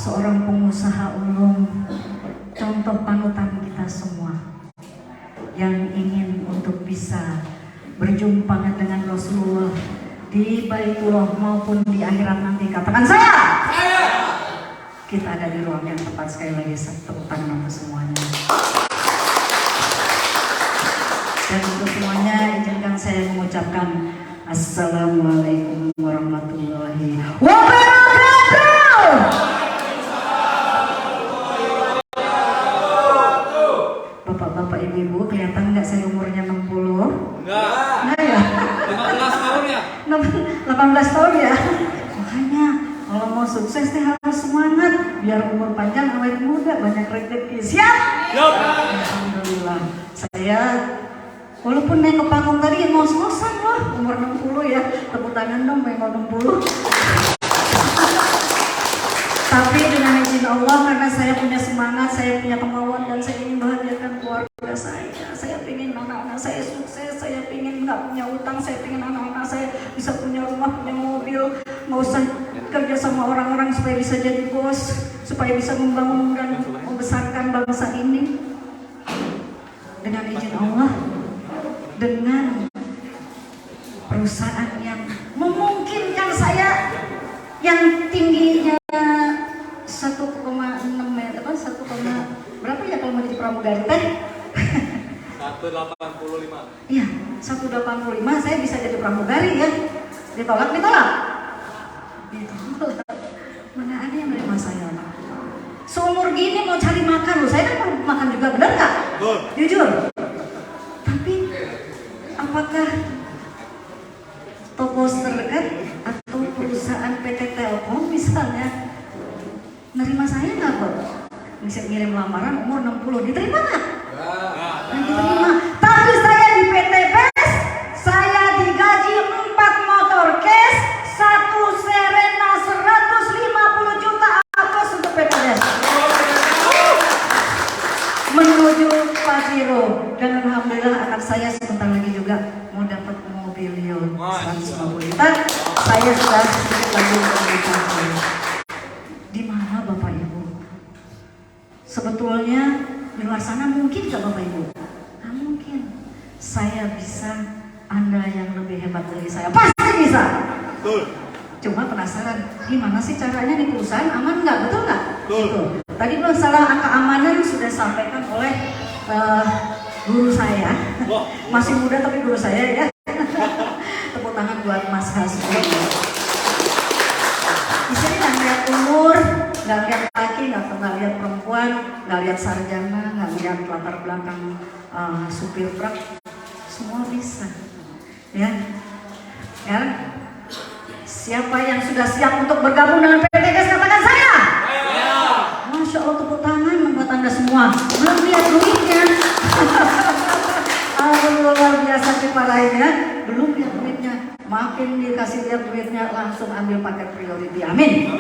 seorang pengusaha ulung, contoh panutan kita semua yang ingin untuk bisa berjumpa dengan Rasulullah di Baitullah maupun di akhirat nanti. Katakan saya. Kita ada di ruang yang tepat. Sekali lagi tepuk tangan untuk semuanya. Dan untuk semuanya izinkan saya mengucapkan Assalamualaikum warahmatullahi wabarakatuh. Bapak-bapak, ibu-ibu, kelihatan nggak saya umurnya 60? Enggak ya? 18 tahun ya? 18 tahun ya? Makanya kalau mau sukses nih harus semangat, biar umur panjang, awet muda, banyak rezeki. Siap? Alhamdulillah. Saya walaupun naik ke panggung tadi ngos-ngosan loh, umur 60 ya. Tepuk tangan dong yang 60. Tapi dengan izin Allah, karena saya punya semangat, saya punya kemauan, dan saya ingin bahagiakan keluarga saya. Saya ingin anak-anak saya sukses, saya ingin nggak punya utang, saya ingin anak-anak saya bisa punya rumah, punya mobil, nggak usah kerja sama orang-orang supaya bisa jadi bos, supaya bisa membangun dan membesarkan bangsa ini. Dengan izin Allah, dengan perusahaan yang memungkinkan saya yang tingginya 1,6 meter, 1, berapa ya kalau mau jadi pramugari teh? 185. Iya, 185 saya bisa jadi pramugari ya. Ditolak? Mana ada yang menerima saya? Seumur gini mau cari makan loh, saya kan mau makan juga, benar nggak? Jujur. Tapi apakah toko terdekat atau perusahaan PT Telkom misalnya nerima saya nggak kok? Bisa ngirim lamaran umur 60, diterima nggak? Diterima. Tapi saya di PT PES, saya digaji 4 motor cash, 1 Serena 150 juta atas untuk PT PES. Menuju Pajero, dan alhamdulillah akan saya sebentar lagi juga mau dapat mobilion 150 juta. Saya sudah sedikit lagi mencapai. Di mana Bapak Ibu? Sebetulnya di luar sana mungkin nggak Bapak Ibu? Nggak mungkin. Saya bisa, Anda yang lebih hebat dari saya pasti bisa. Betul. Cuma penasaran, gimana sih caranya di perusahaan, aman nggak? Betul nggak? Gitu. Tadi masalah keamanan sudah disampaikan oleh guru saya. Masih muda tapi guru saya ya. Tepuk tangan buat Mas Hasbro. Di sini nggak lihat umur, nggak lihat laki, nggak lihat perempuan, nggak lihat sarjana, nggak lihat latar belakang supir truk, semua bisa. Ya. Siapa yang sudah siap untuk bergabung dengan PT PES, katakan saya. Masya Allah, tepuk tangan buat Anda semua. Belum lihat duitnya. Luar biasa Ciparaitnya. Belum lihat duitnya. Makin dikasih lihat duitnya, langsung ambil paket priority. Amin.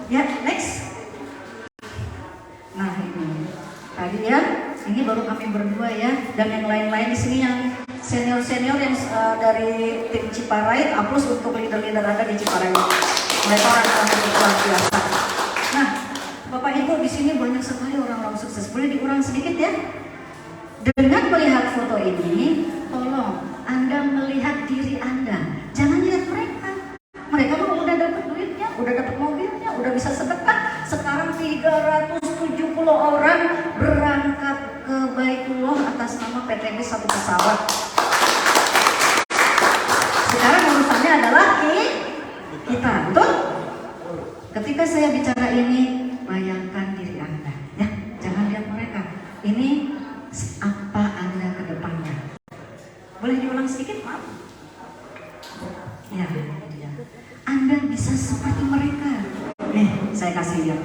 Ya, next. Nah ini tadi ya, ini baru kami berdua ya, dan yang lain-lain di sini yang senior-senior yang dari tim Ciparait. Aplaus untuk leader-leader Anda di Ciparait. Mereka orang-orang yang luar biasa. Nah, Bapak Ibu, di sini banyak sekali orang-orang sukses. Boleh diulang sedikit ya? Dengan melihat foto ini, tolong Anda melihat diri Anda. Jangan lihat mereka. Mereka mah udah dapat duitnya, udah dapat mobilnya, udah bisa sedekah. Sekarang 370 orang berangkat ke Baitullah atas nama PTB 1 pesawat. Sekarang urusannya adalah kita, betul? Ketika saya bicara ini, bayangkan diri Anda, ya, jangan lihat mereka. Ini apa Anda ke depannya? Boleh diulang sedikit, maaf? Ya, Anda bisa seperti mereka. Nih, saya kasih lihat.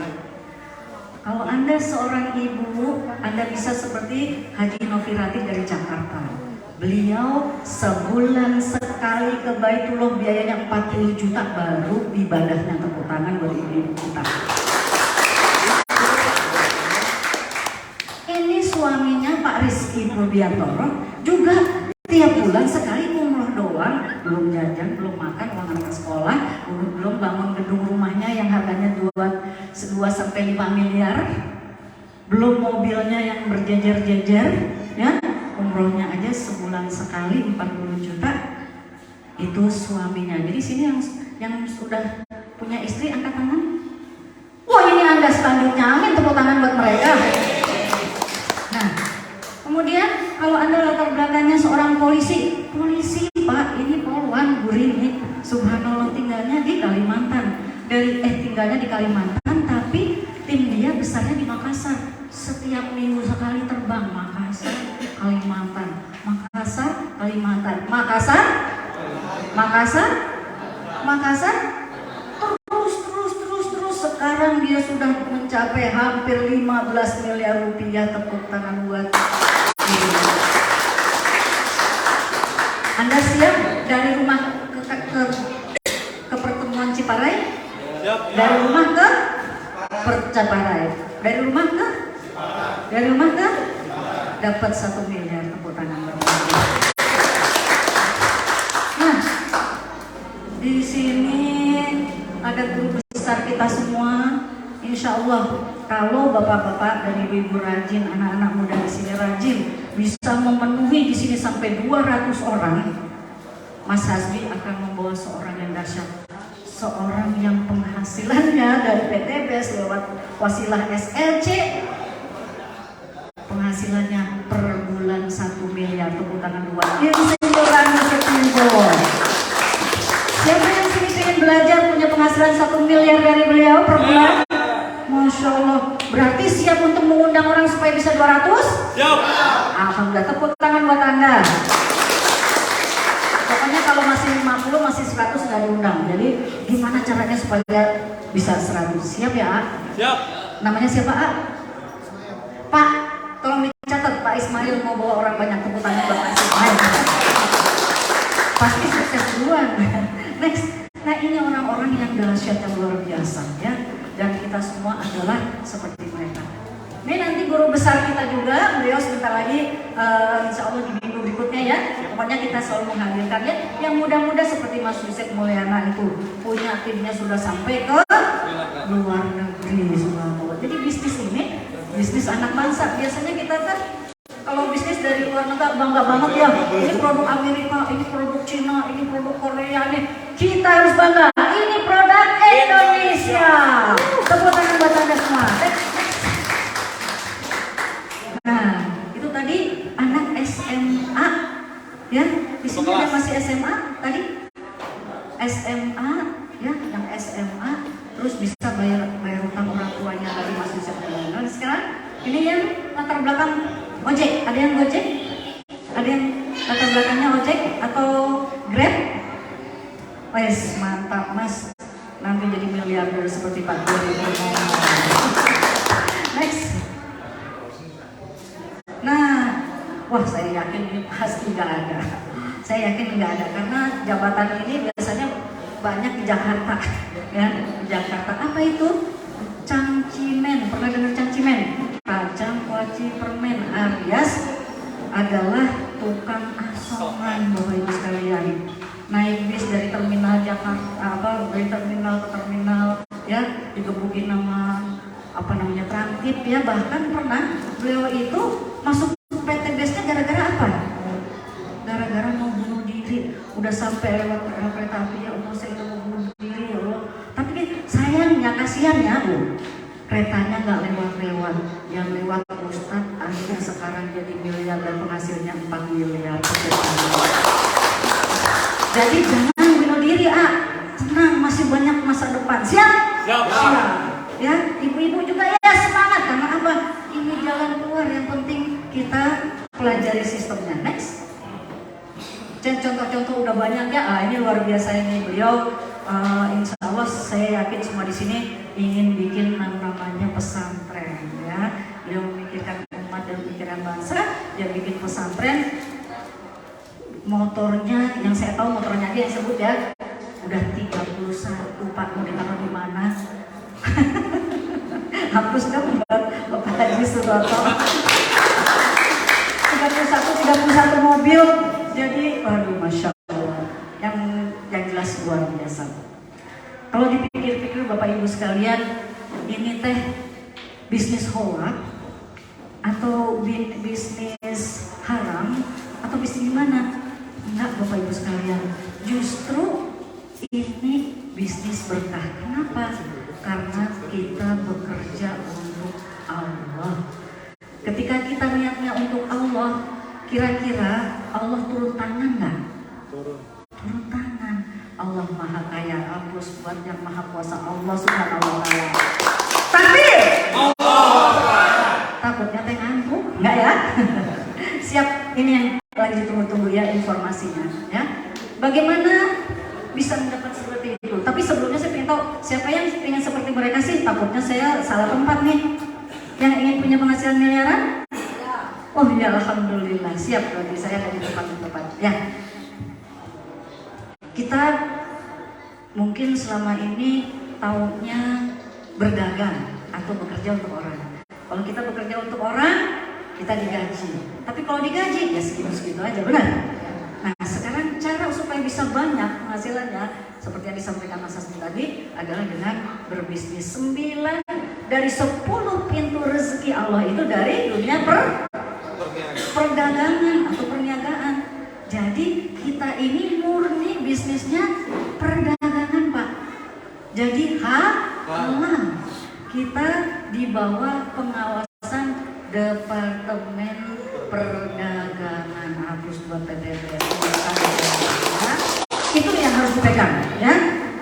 Kalau Anda seorang ibu, Anda bisa seperti Haji Noviratin dari Jakarta. Beliau sebulan sekali ke Baitullah, biayanya 40 juta baru ibadahnya. Tepuk tangan buat ibu-ibu kita. Ini suaminya Pak Rizky Purbiantoro juga tiap bulan sekali umroh doang, belum jajan, belum makan, uang anak sekolah, belum bangun gedung rumahnya yang harganya 2-5 miliar, belum mobilnya yang berjejer-jejer, ya. Umrohnya aja sebulan sekali 40 juta. Itu suaminya. Jadi sini yang sudah punya istri angkat tangan. Wah, ini Anda selanjutnya, amin, tepuk tangan buat mereka. Nah, kemudian kalau Anda latar belakangnya seorang polisi Pak, ini Polwan Gurini, subhanallah, tinggalnya di Kalimantan. Tinggalnya di Kalimantan, tapi tim dia besarnya di Makassar. Setiap minggu sekali terbang, Makassar, Kalimantan, Makassar, Kalimantan, Makassar, terus sekarang dia sudah mencapai hampir 15 miliar rupiah. Tepuk tangan buat dia. Anda siap dari rumah ke pertemuan Ciparai? Siap. Dari rumah ke Ciparai. Dari rumah ke dapat 1 miliar. Tepuk tangan berapa? Nah, di sini ada guru besar kita semua. Insya Allah kalau bapak-bapak dan ibu-ibu rajin, anak-anak muda di sini rajin, bisa memenuhi di sini sampai 200 orang, Mas Hasbi akan membawa seorang yang dahsyat, seorang yang penghasilannya dari PTBS lewat wasilah SLC, penghasilannya per bulan 1 miliar. Tepuk tangan buat Insinyur Rani Setiawan. Siapa yang sini ingin belajar punya penghasilan 1 miliar dari beliau per bulan? Masya Allah. Berarti siap untuk mengundang orang supaya bisa 200? Siap. Alhamdulillah, tepuk tangan buat Anda. Pokoknya kalau masih 50, masih 100 nggak diundang. Jadi gimana caranya supaya bisa 100? Siap ya, A? Siap. Namanya siapa, A? Pak, tolong dicatat, Pak Ismail mau bawa orang banyak. Tepuk tangan buat Pak Ismail. Pasti sukses duluan. Next. Nah, ini orang-orang yang dahsyat, yang luar biasa, ya. Dan kita semua adalah seperti mereka. Ini nanti guru besar kita juga, beliau sebentar lagi, insya Allah di minggu berikutnya, ya. Pokoknya kita selalu menghadirkan, ya, yang muda-muda seperti Mas Yusef Mulyana itu punya timnya sudah sampai ke luar negeri, subhanallah. Jadi bisnis ini bisnis anak bangsa. Biasanya kita kan kalau bisnis dari luar negeri bangga banget, ya. Ini produk Amerika, ini produk Cina, ini produk Korea, nih. Kita harus bangga. Ini produk Indonesia. Tepuk tangan buat Anda semua. Nah, itu tadi anak SMA, ya. Di sini ada masih SMA tadi. SMA, ya, yang SMA terus bisa bayar utang orang tuanya dari masih SMA. Nah, sekarang ini yang latar belakang ojek. Ada yang gojek? Ada yang latar belakangnya ojek atau Grab? Wes, mantap Mas. Nanti jadi miliarder seperti Pak Dori. Next. Nah, wah, saya yakin ini pasti nggak ada. Saya yakin nggak ada karena jabatan ini biasanya banyak di Jakarta, ya. Di Jakarta apa itu? Cangcimen. Pernah dengar cangcimen? Kacang kuaci permen alias adalah tukang asongan, Bapak Ibu sekalian. Naik bis dari terminal Jakarta, dari terminal ke terminal, ya, digebukin nama transit, ya. Bahkan pernah beliau itu masuk PTBS-nya gara-gara apa? Gara-gara mau bunuh diri. Udah sampai lewat kereta api, ya Allah, saya udah mau bunuh diri, ya Allah. Tapi sayangnya, kasihannya, keretanya nggak lewat-lewat, yang lewat Ustadz. Akhirnya sekarang jadi miliar dan penghasilnya 4 miliar. Jadi jangan bunuh diri, tenang, masih banyak masa depan. Siap? Siap. Ya, ibu-ibu juga ya semangat, karena apa? Ini jalan keluar, yang penting kita pelajari sistemnya. Next. Dan contoh-contoh udah banyak, ya. Ini luar biasa ini beliau. Insya Allah saya yakin semua di sini ingin bikin namanya pesantren, ya. Beliau memikirkan umat dan pikiran bangsa, dia bikin pesantren. Motornya, yang saya tahu motornya dia yang sebut, ya, udah 31, Pak, mau ditaruh di mana? Hapus dong buat Bapak Haji Suroto. 31 mobil. Jadi, waduh, Masya Allah, yang jelas luar biasa. Kalau dipikir-pikir Bapak Ibu sekalian, ini teh bisnis hoak atau bisnis haram atau bisnis gimana? Enggak Bapak Ibu sekalian, justru ini bisnis berkah. Kenapa? Karena kita bekerja untuk Allah. Ketika kita niatnya untuk Allah, kira-kira Allah turun tangan nggak? Turun tangan. Allah Maha Kaya, hapus buat yang Maha Kuasa Allah Subhanahu wa Ta'ala. Takbir! Takutnya teh ngantuk, enggak ya? Siap, ini yang lagi ditunggu-tunggu ya informasinya ya. Bagaimana bisa mendapat seperti itu? Tapi sebelumnya saya ingin tahu siapa yang ingin seperti mereka sih? Takutnya saya salah tempat nih. Yang ingin punya penghasilan miliaran? Oh ya, alhamdulillah, siap berarti saya ada di tempat-tempat ya. Kita mungkin selama ini taunya berdagang atau bekerja untuk orang. Kalau kita bekerja untuk orang, kita digaji. Tapi kalau digaji, ya segitu-segitu aja, benar? Nah, sekarang cara supaya bisa banyak penghasilannya, seperti yang disampaikan Mas Hasmi tadi, adalah dengan berbisnis. 9 dari 10 pintu rezeki Allah itu dari dunia perdagangan atau perniagaan. Jadi kita ini murni bisnisnya perdagangan, Pak. Jadi halal. Kita di bawah pengawasan Departemen Perdagangan, hapus buat PTBS. Itu yang harus dipegang ya.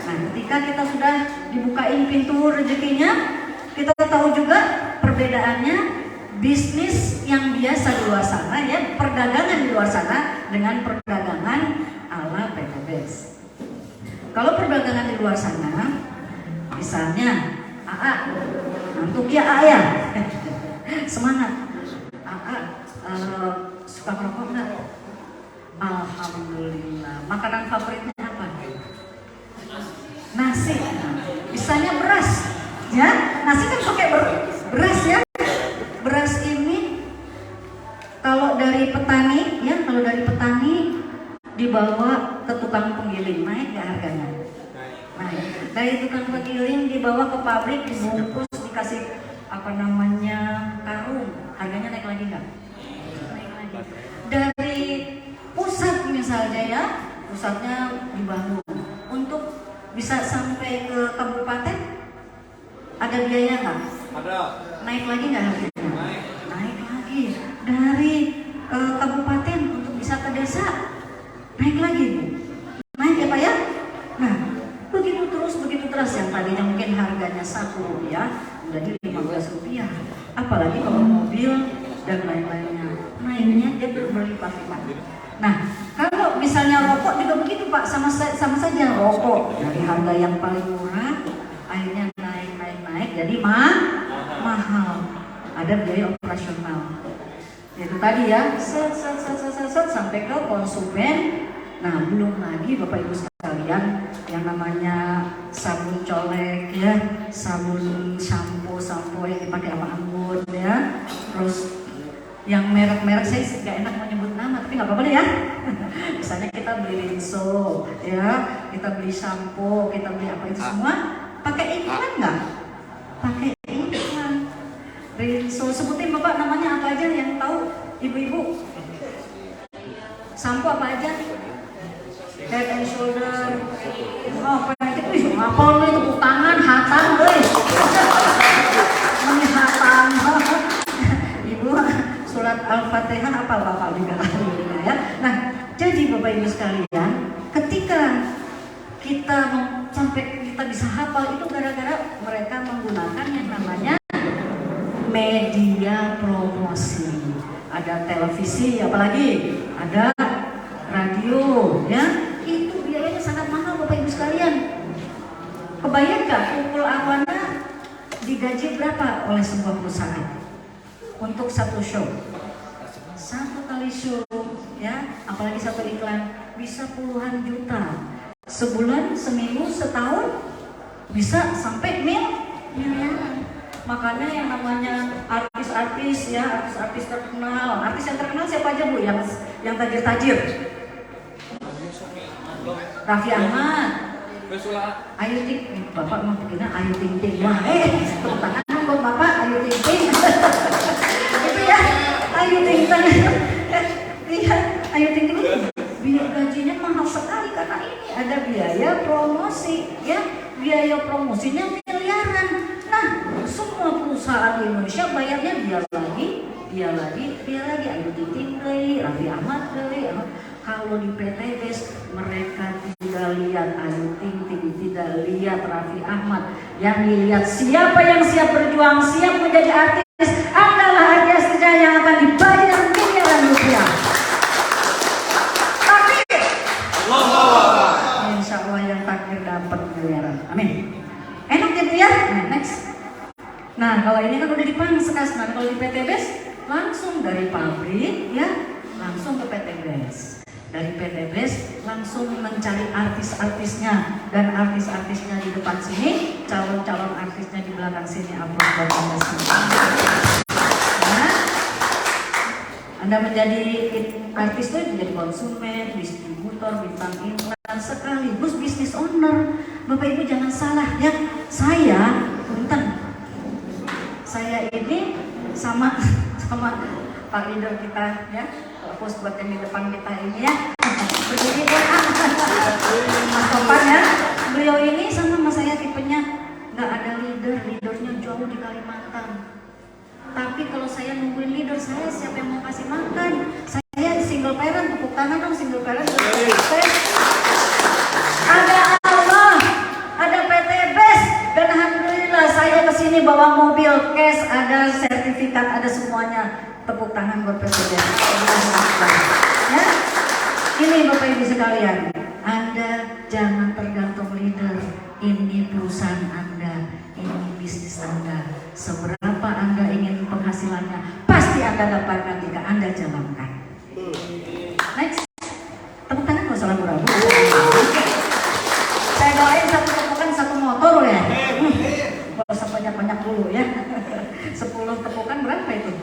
Nah, ketika kita sudah dibukain pintu rezekinya, kita tahu juga perbedaannya bisnis yang biasa di luar sana ya, perdagangan di luar sana dengan perdagangan ala PTBS. Kalau perdagangan di luar sana, misalnya AA, ngantuk ya AA ya, semangat. AA suka merokok nggak? Alhamdulillah. Makanan favoritnya apa? Nasi. Bisanya beras, ya. Nasi kan pakai beras ya. Beras ini kalau dari petani, ya, kalau dari petani dibawa ke tukang penggiling, naik nggak harganya? Naik. Dari tukang penggiling dibawa ke pabrik, dibungkus, dikasih karung, harganya naik lagi nggak? Naik lagi. Dari pusat misalnya ya, pusatnya di Bandung, untuk bisa sampai ke kabupaten ada biaya nggak? Ada. Naik lagi nggak harganya? Naik lagi. Dari kabupaten untuk bisa ke desa, naik lagi. Naik ya Pak ya? Nah, begitu terus yang tadinya mungkin harganya Rp1 menjadi Rp15. Apalagi kalau mobil dan lain-lainnya, naiknya dia berlipat-lipat. Nah, kalau misalnya rokok juga begitu Pak, sama saja rokok dari harga yang paling murah akhirnya naik jadi mahal. Ada biaya operasional. Itu tadi ya, set sampai ke konsumen. Nah, belum lagi Bapak Ibu sekalian yang namanya sabun colek ya, sabun shampoo yang dipakai sama anggur ya. Terus yang merek-merek saya nggak enak menyebut nama, tapi nggak apa-apa deh ya. Misalnya kita beli Rinso ya, kita beli shampoo, kita beli apa itu semua pakai iklan nggak? Pakai iklan. Rinso, sebutin Bapak namanya apa aja yang tahu, ibu-ibu? Shampoo apa aja? Head and Shoulder. Oh, apa itu? Apa nih tepuk tangan, hatam, guys. Ini hatam. Ibu, surat Al-Fatihah apa Bapak juga ya. Nah, jadi Bapak Ibu sekalian, ketika kita sampai kita bisa hafal itu gara-gara mereka menggunakan yang namanya media promosi. Ada televisi, apalagi ada radio, ya. Itu biayanya sangat mahal Bapak Ibu sekalian. Kebayang gak Kumpul Awana digaji berapa oleh sebuah perusahaan untuk satu show? Satu kali show, ya, apalagi satu iklan bisa puluhan juta. Sebulan, seminggu, setahun bisa sampai miliaran. Makanya yang namanya artis-artis ya, artis terkenal. Artis yang terkenal siapa aja Bu? Yang tajir-tajir. Raffi Ahmad, Ayu Ting, Bapak mau begini Ayu Ting Ting. Wah, tepuk tangan dong buat Bapak Ayu Ting Ting. Itu ya, Ayu Ting Ting. Iya, Ayu Ting Ting. Biaya gajinya mahal sekali karena ini ada biaya promosi, ya. Biaya promosinya miliaran. Nah, semua perusahaan di Indonesia bayarnya dia lagi. Ayu Ting Ting deui, Raffi Ahmad deui. Kalau di PTBes mereka tidak lihat Ayu Ting Ting, tidak lihat Raffi Ahmad, yang dilihat siapa yang siap berjuang, siap menjadi artis. Adalah Arya Sejaya yang akan dibayar miliaran rupiah. Takdir. Insya Allah yang takdir dapat miliaran. Amin. Enak gitu ya. Nah, next. Nah, kalau ini kan udah dipangkas. Nah, kalau di PTBes langsung dari pabrik ya, langsung ke PTBes. Dari PTBes langsung mencari artis-artisnya, dan artis-artisnya di depan sini, calon-calon artisnya di belakang sini. Upload buat Anda semua. Nah, Anda menjadi artis itu menjadi konsumen, distributor, bintang iklan, sekaligus bisnis owner. Bapak Ibu jangan salah ya, saya ini sama Pak leader kita ya, fokus buat yang di depan kita ini ya, berdiri Mas Topan ya. Beliau ini sama Mas saya tipenya nggak ada leadernya jauh di Kalimantan. Tapi kalau saya nungguin leader, saya siapa yang mau kasih makan? Saya single parent, tepuk tangan dong single parent. Ada Allah, ada PTBes, dan alhamdulillah saya kesini bawa mobil cash, ada sertifikat, ada semuanya. Tepuk tangan buat PTBes. Ya, ini Bapak Ibu sekalian, Anda jangan tergantung leader. Ini perusahaan Anda, ini bisnis Anda. Seberapa Anda ingin penghasilannya, pasti Anda dapatkan jika Anda jalankan. Next, tepuk tangan nggak usah ragu-ragu. Saya doain satu tepukan satu motor ya. Gak usah banyak-banyak dulu ya. 10 tepukan berapa itu?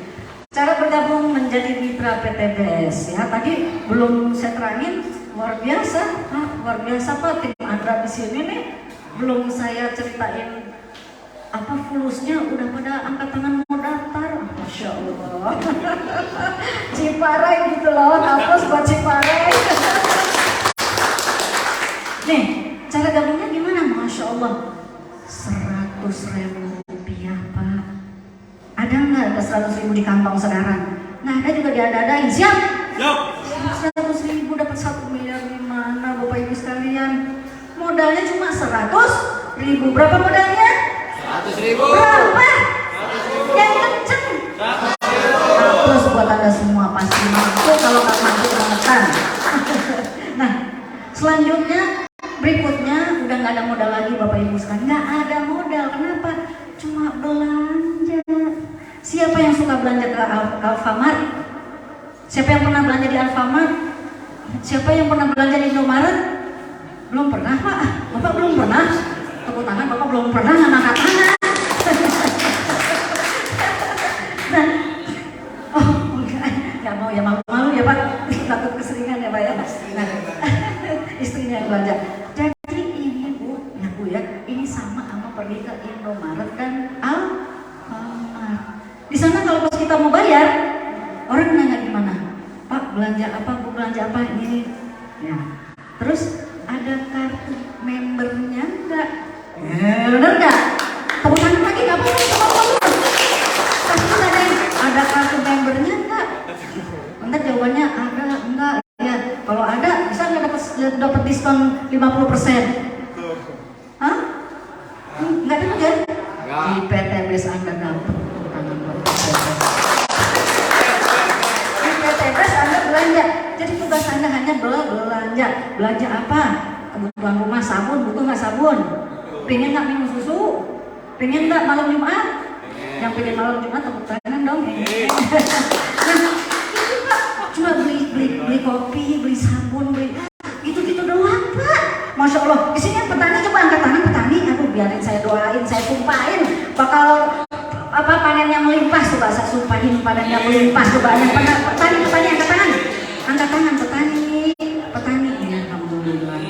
Cara bergabung menjadi mitra PTBes ya. Tadi belum saya terangin, luar biasa Pak tim Andra di sini nih. Belum saya ceritain apa fulusnya, udah pada angkat tangan mau daftar. Masya Allah. Ciparai gitu loh, hapus buat Ciparai. Nih, cara gabungnya gimana? Masya Allah, 100.000 rupiah Pak. Ada nggak? Ada 100.000 di kantong sekarang? Nah, ada juga diada-adain. Siap? Siap. 100.000 dapat 1 miliar di mana Bapak Ibu sekalian? Modalnya cuma 100.000. Berapa modalnya? 100.000. Berapa? Yang kenceng. 100 buat Anda semua, pasti mampu. Kalau nggak mampu bangetan. Nah, selanjutnya berikutnya udah nggak ada modal lagi Bapak Ibu sekalian. Nggak ada modal. Kenapa? Cuma belanja. Siapa yang suka belanja ke Alfamart? Siapa yang pernah belanja di Alfamart? Siapa yang pernah belanja di Indomaret? Belum pernah Pak? Bapak belum pernah? Tepuk tangan, Bapak belum pernah ngangkat tangan. Nah, oh nggak mau ya, malu-malu ya Pak, takut keseringan ya Pak ya. Nah, istrinya yang belanja. Jadi ini Bu ya, ini sama pergi ke Indomaret dan Alfamart. Di sana kalau pas kita mau bayar, orang nanya gimana? Pak belanja apa? Bu belanja apa? Ini. Ya. Terus ada kartu membernya enggak? Bener nggak? Tepuk tangan lagi nggak apa-apa. Pasti ada kartu membernya enggak? Bentar jawabannya ada enggak? Ya kalau ada bisa nggak dapat diskon 50%? Hah? Enggak ada kan? Di PTBes Anda dapat. Di PTBes Anda belanja. Jadi tugas Anda hanya belanja. Belanja apa? Kebutuhan rumah, sabun, butuh nggak sabun? Pengen nggak minum susu? Pengen nggak malam Jumat? Yang pengen malam Jumat tepuk tangan dong. Nah, itu Pak, cuma beli kopi, beli sabun, beli gitu-gitu doang Pak. Masya Allah. Di sini yang petani coba angkat tangan petani. Aku biarin saya doain, saya sumpahin bakal apa panennya melimpah. Coba saya sumpahin panennya melimpah. Coba yang petani angkat tangan. Angkat tangan petani. Ya alhamdulillah.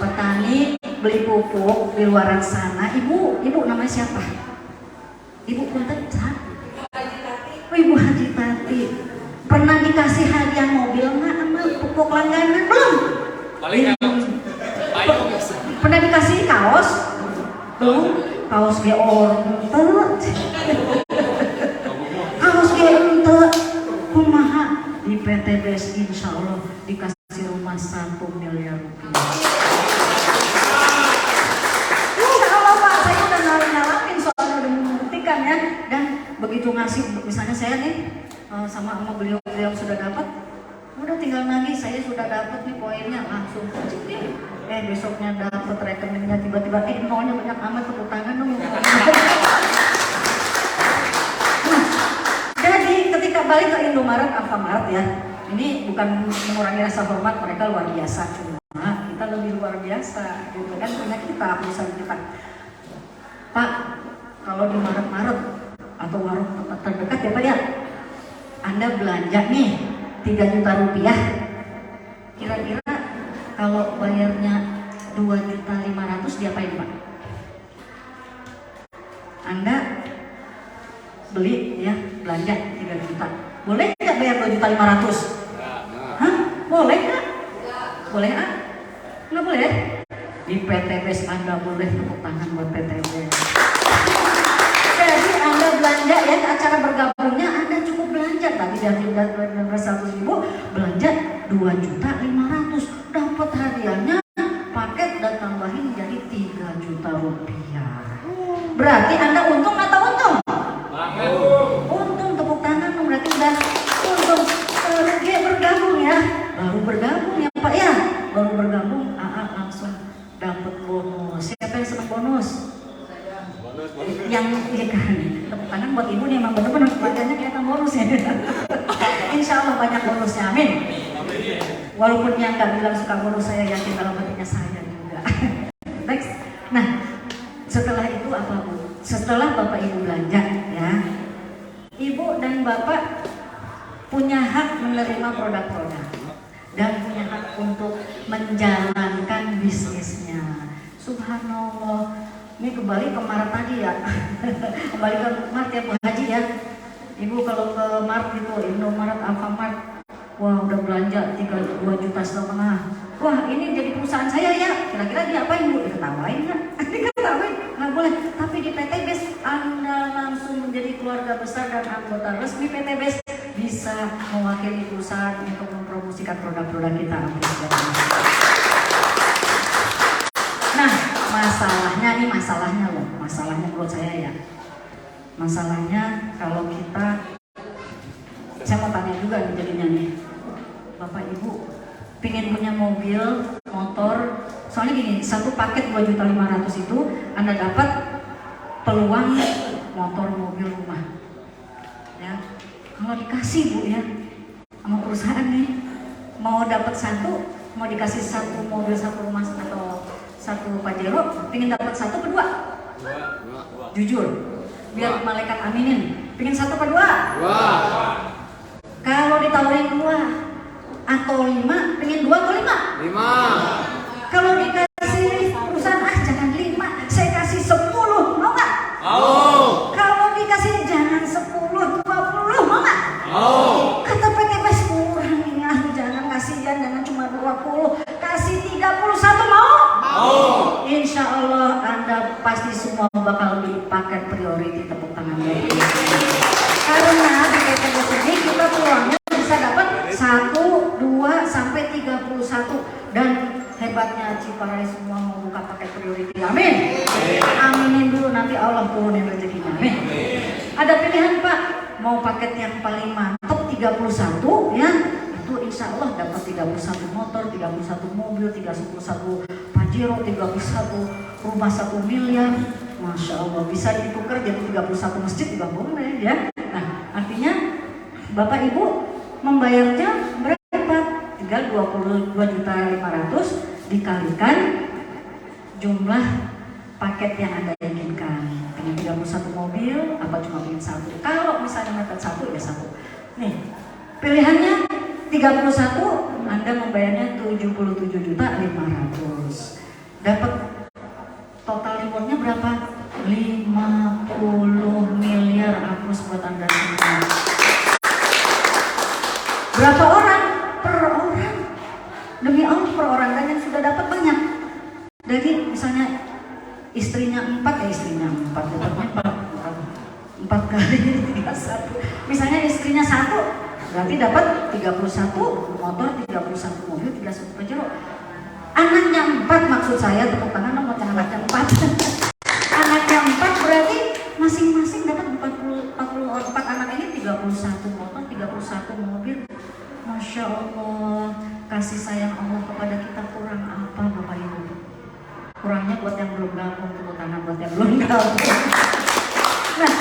Petani beli pupuk di luaran sana. Ibu namanya siapa? Ibu punten, oh, Ibu Haji Tati. Pernah dikasih hadiah mobil nggak sama pupuk langganan? Belum. Pernah dikasih kaos? Belum. Kaos ge ente. Kaos ge ente. Kumaha di PTBS insya Allah dikasih rumah 1 miliar rupiah. Insya Allah Pak, saya udah ngalamin soalnya udah membuktikan ya. Dan begitu ngasih, misalnya saya nih sama beliau yang sudah dapat, udah tinggal nagih, saya sudah dapat nih poinnya, langsung cicip. Besoknya dapat rekeningnya tiba-tiba nolnya banyak amat, tepuk tangan dong. Nah, jadi ketika balik ke Indomaret, Alfamart ya, ini bukan mengurangi rasa hormat, mereka luar biasa, cuma kita lebih luar biasa gitu kan, punya kita, perusahaan kita. Pak, kalau di Maret atau warung tempat terdekat ya Pak ya, Anda belanja nih 3 juta rupiah, kira-kira kalau bayarnya 2.500.000 diapain Pak? Anda beli ya, belanja 3 juta, boleh nggak bayar 2.500.000? Hah? Boleh nggak? Boleh ah? Nggak boleh? Di PTBS Anda boleh, tepuk tangan buat PTBS. Jadi Anda belanja ya, ke acara bergabungnya Anda cukup belanja tadi dari 100.000 belanja 2.500.000, dapat hadiahnya paket dan tambahin jadi 3 juta rupiah. Berarti Anda untung atau untung? Untung, tepuk tangan dong, berarti udah untung. Dia bergabung ya, baru bergabung ya Pak ya, baru bergabung langsung dapat bonus. Siapa yang senang bonus? Yang ya kan, tepuk tangan buat ibu nih, emang bener-bener wajahnya kelihatan bonus ya. Insya Allah banyak bonusnya, amin. Walaupun yang nggak bilang suka bonus, saya yakin dalam hatinya saya juga. Next. Nah, setelah itu apa Bu? Setelah Bapak Ibu belanja ya, Ibu dan Bapak punya hak menerima produk-produk dan punya hak untuk menjalankan bisnisnya. Subhanallah. Ini kembali ke Maret tadi ya. Kembali ke Maret ya Bu Haji ya. Ibu kalau ke Maret gitu, Indomaret, Alfamart, wah udah belanja 2,5 juta. Wah ini jadi perusahaan saya ya. Kira-kira dia apa Ibu? Diketawain nggak? Diketawain? Nggak boleh. Tapi di PTBS Anda langsung menjadi keluarga besar dan anggota resmi PTBS, bisa mewakili perusahaan untuk mempromosikan produk-produk kita. Nah, masalahnya loh, masalahnya menurut saya ya. Masalahnya kalau kita, saya mau tanya juga nih jadinya nih, Bapak Ibu pengen punya mobil, motor, soalnya gini, satu paket 2.500.000 itu Anda dapat peluang motor, mobil, rumah. Ya, kalau dikasih Bu ya, sama perusahaan nih, mau dapat satu, mau dikasih satu mobil, satu rumah atau satu Pajero, pengen dapat satu kedua? Jujur, biar malaikat aminin. Pengen satu kedua? Kalau ditawarin 2 atau 5, pengen 2 atau 5? 5. Kalau dikasih perusahaan, jangan 5, saya kasih 10, mau nggak? Mau. Kalau dikasih jangan 10, 20, mau nggak? Mau. Kata PTBS kurang ini, jangan kasihan, jangan cuma 20, kasih 31, mau? Mau. Insya Allah Anda pasti semua bakal beli paket priority, tepuk tangan dari ini. Karena di PTBS ini kita peluangnya bisa dapat 1, 2, sampai 31. Dan hebatnya Ciparai semua mau buka paket priority, amin. Aminin dulu, nanti Allah turunin rezekinya, amin. Ada pilihan Pak, mau paket yang paling mantap 31 ya, itu insya Allah dapat 31 motor, 31 mobil, 31 Pajero, 31 rumah 1 miliar. Masya Allah, bisa ditukar jadi 31 masjid juga boleh ya. Nah, artinya Bapak Ibu membayarnya berapa? Tinggal 22.500.000 dikalikan jumlah paket yang Anda inginkan. Pengen 31 mobil, apa cuma pengen 1? Kalau misalnya dapat 1 ya 1. Nih, pilihannya 31, Anda membayarnya 77.500.000. Dapat motornya berapa? 50 miliar. Hapus buat Anda semua. Berapa orang? Per orang. Demi Allah per orang, dan yang sudah dapat banyak. Jadi misalnya istrinya 4, dapatnya 4 kali 31. Misalnya istrinya 1, berarti dapat 31 motor, 31 mobil, 31 Pajero. Anaknya 4, maksud saya, tepuk tangan dong buat anaknya 4. Anaknya 4 berarti masing-masing dapat 44 anak ini 31 motor, 31 mobil. Masya Allah, kasih sayang Allah kepada kita kurang apa Bapak Ibu? Kurangnya buat yang belum gabung, tepuk tangan buat yang belum gabung. Nah,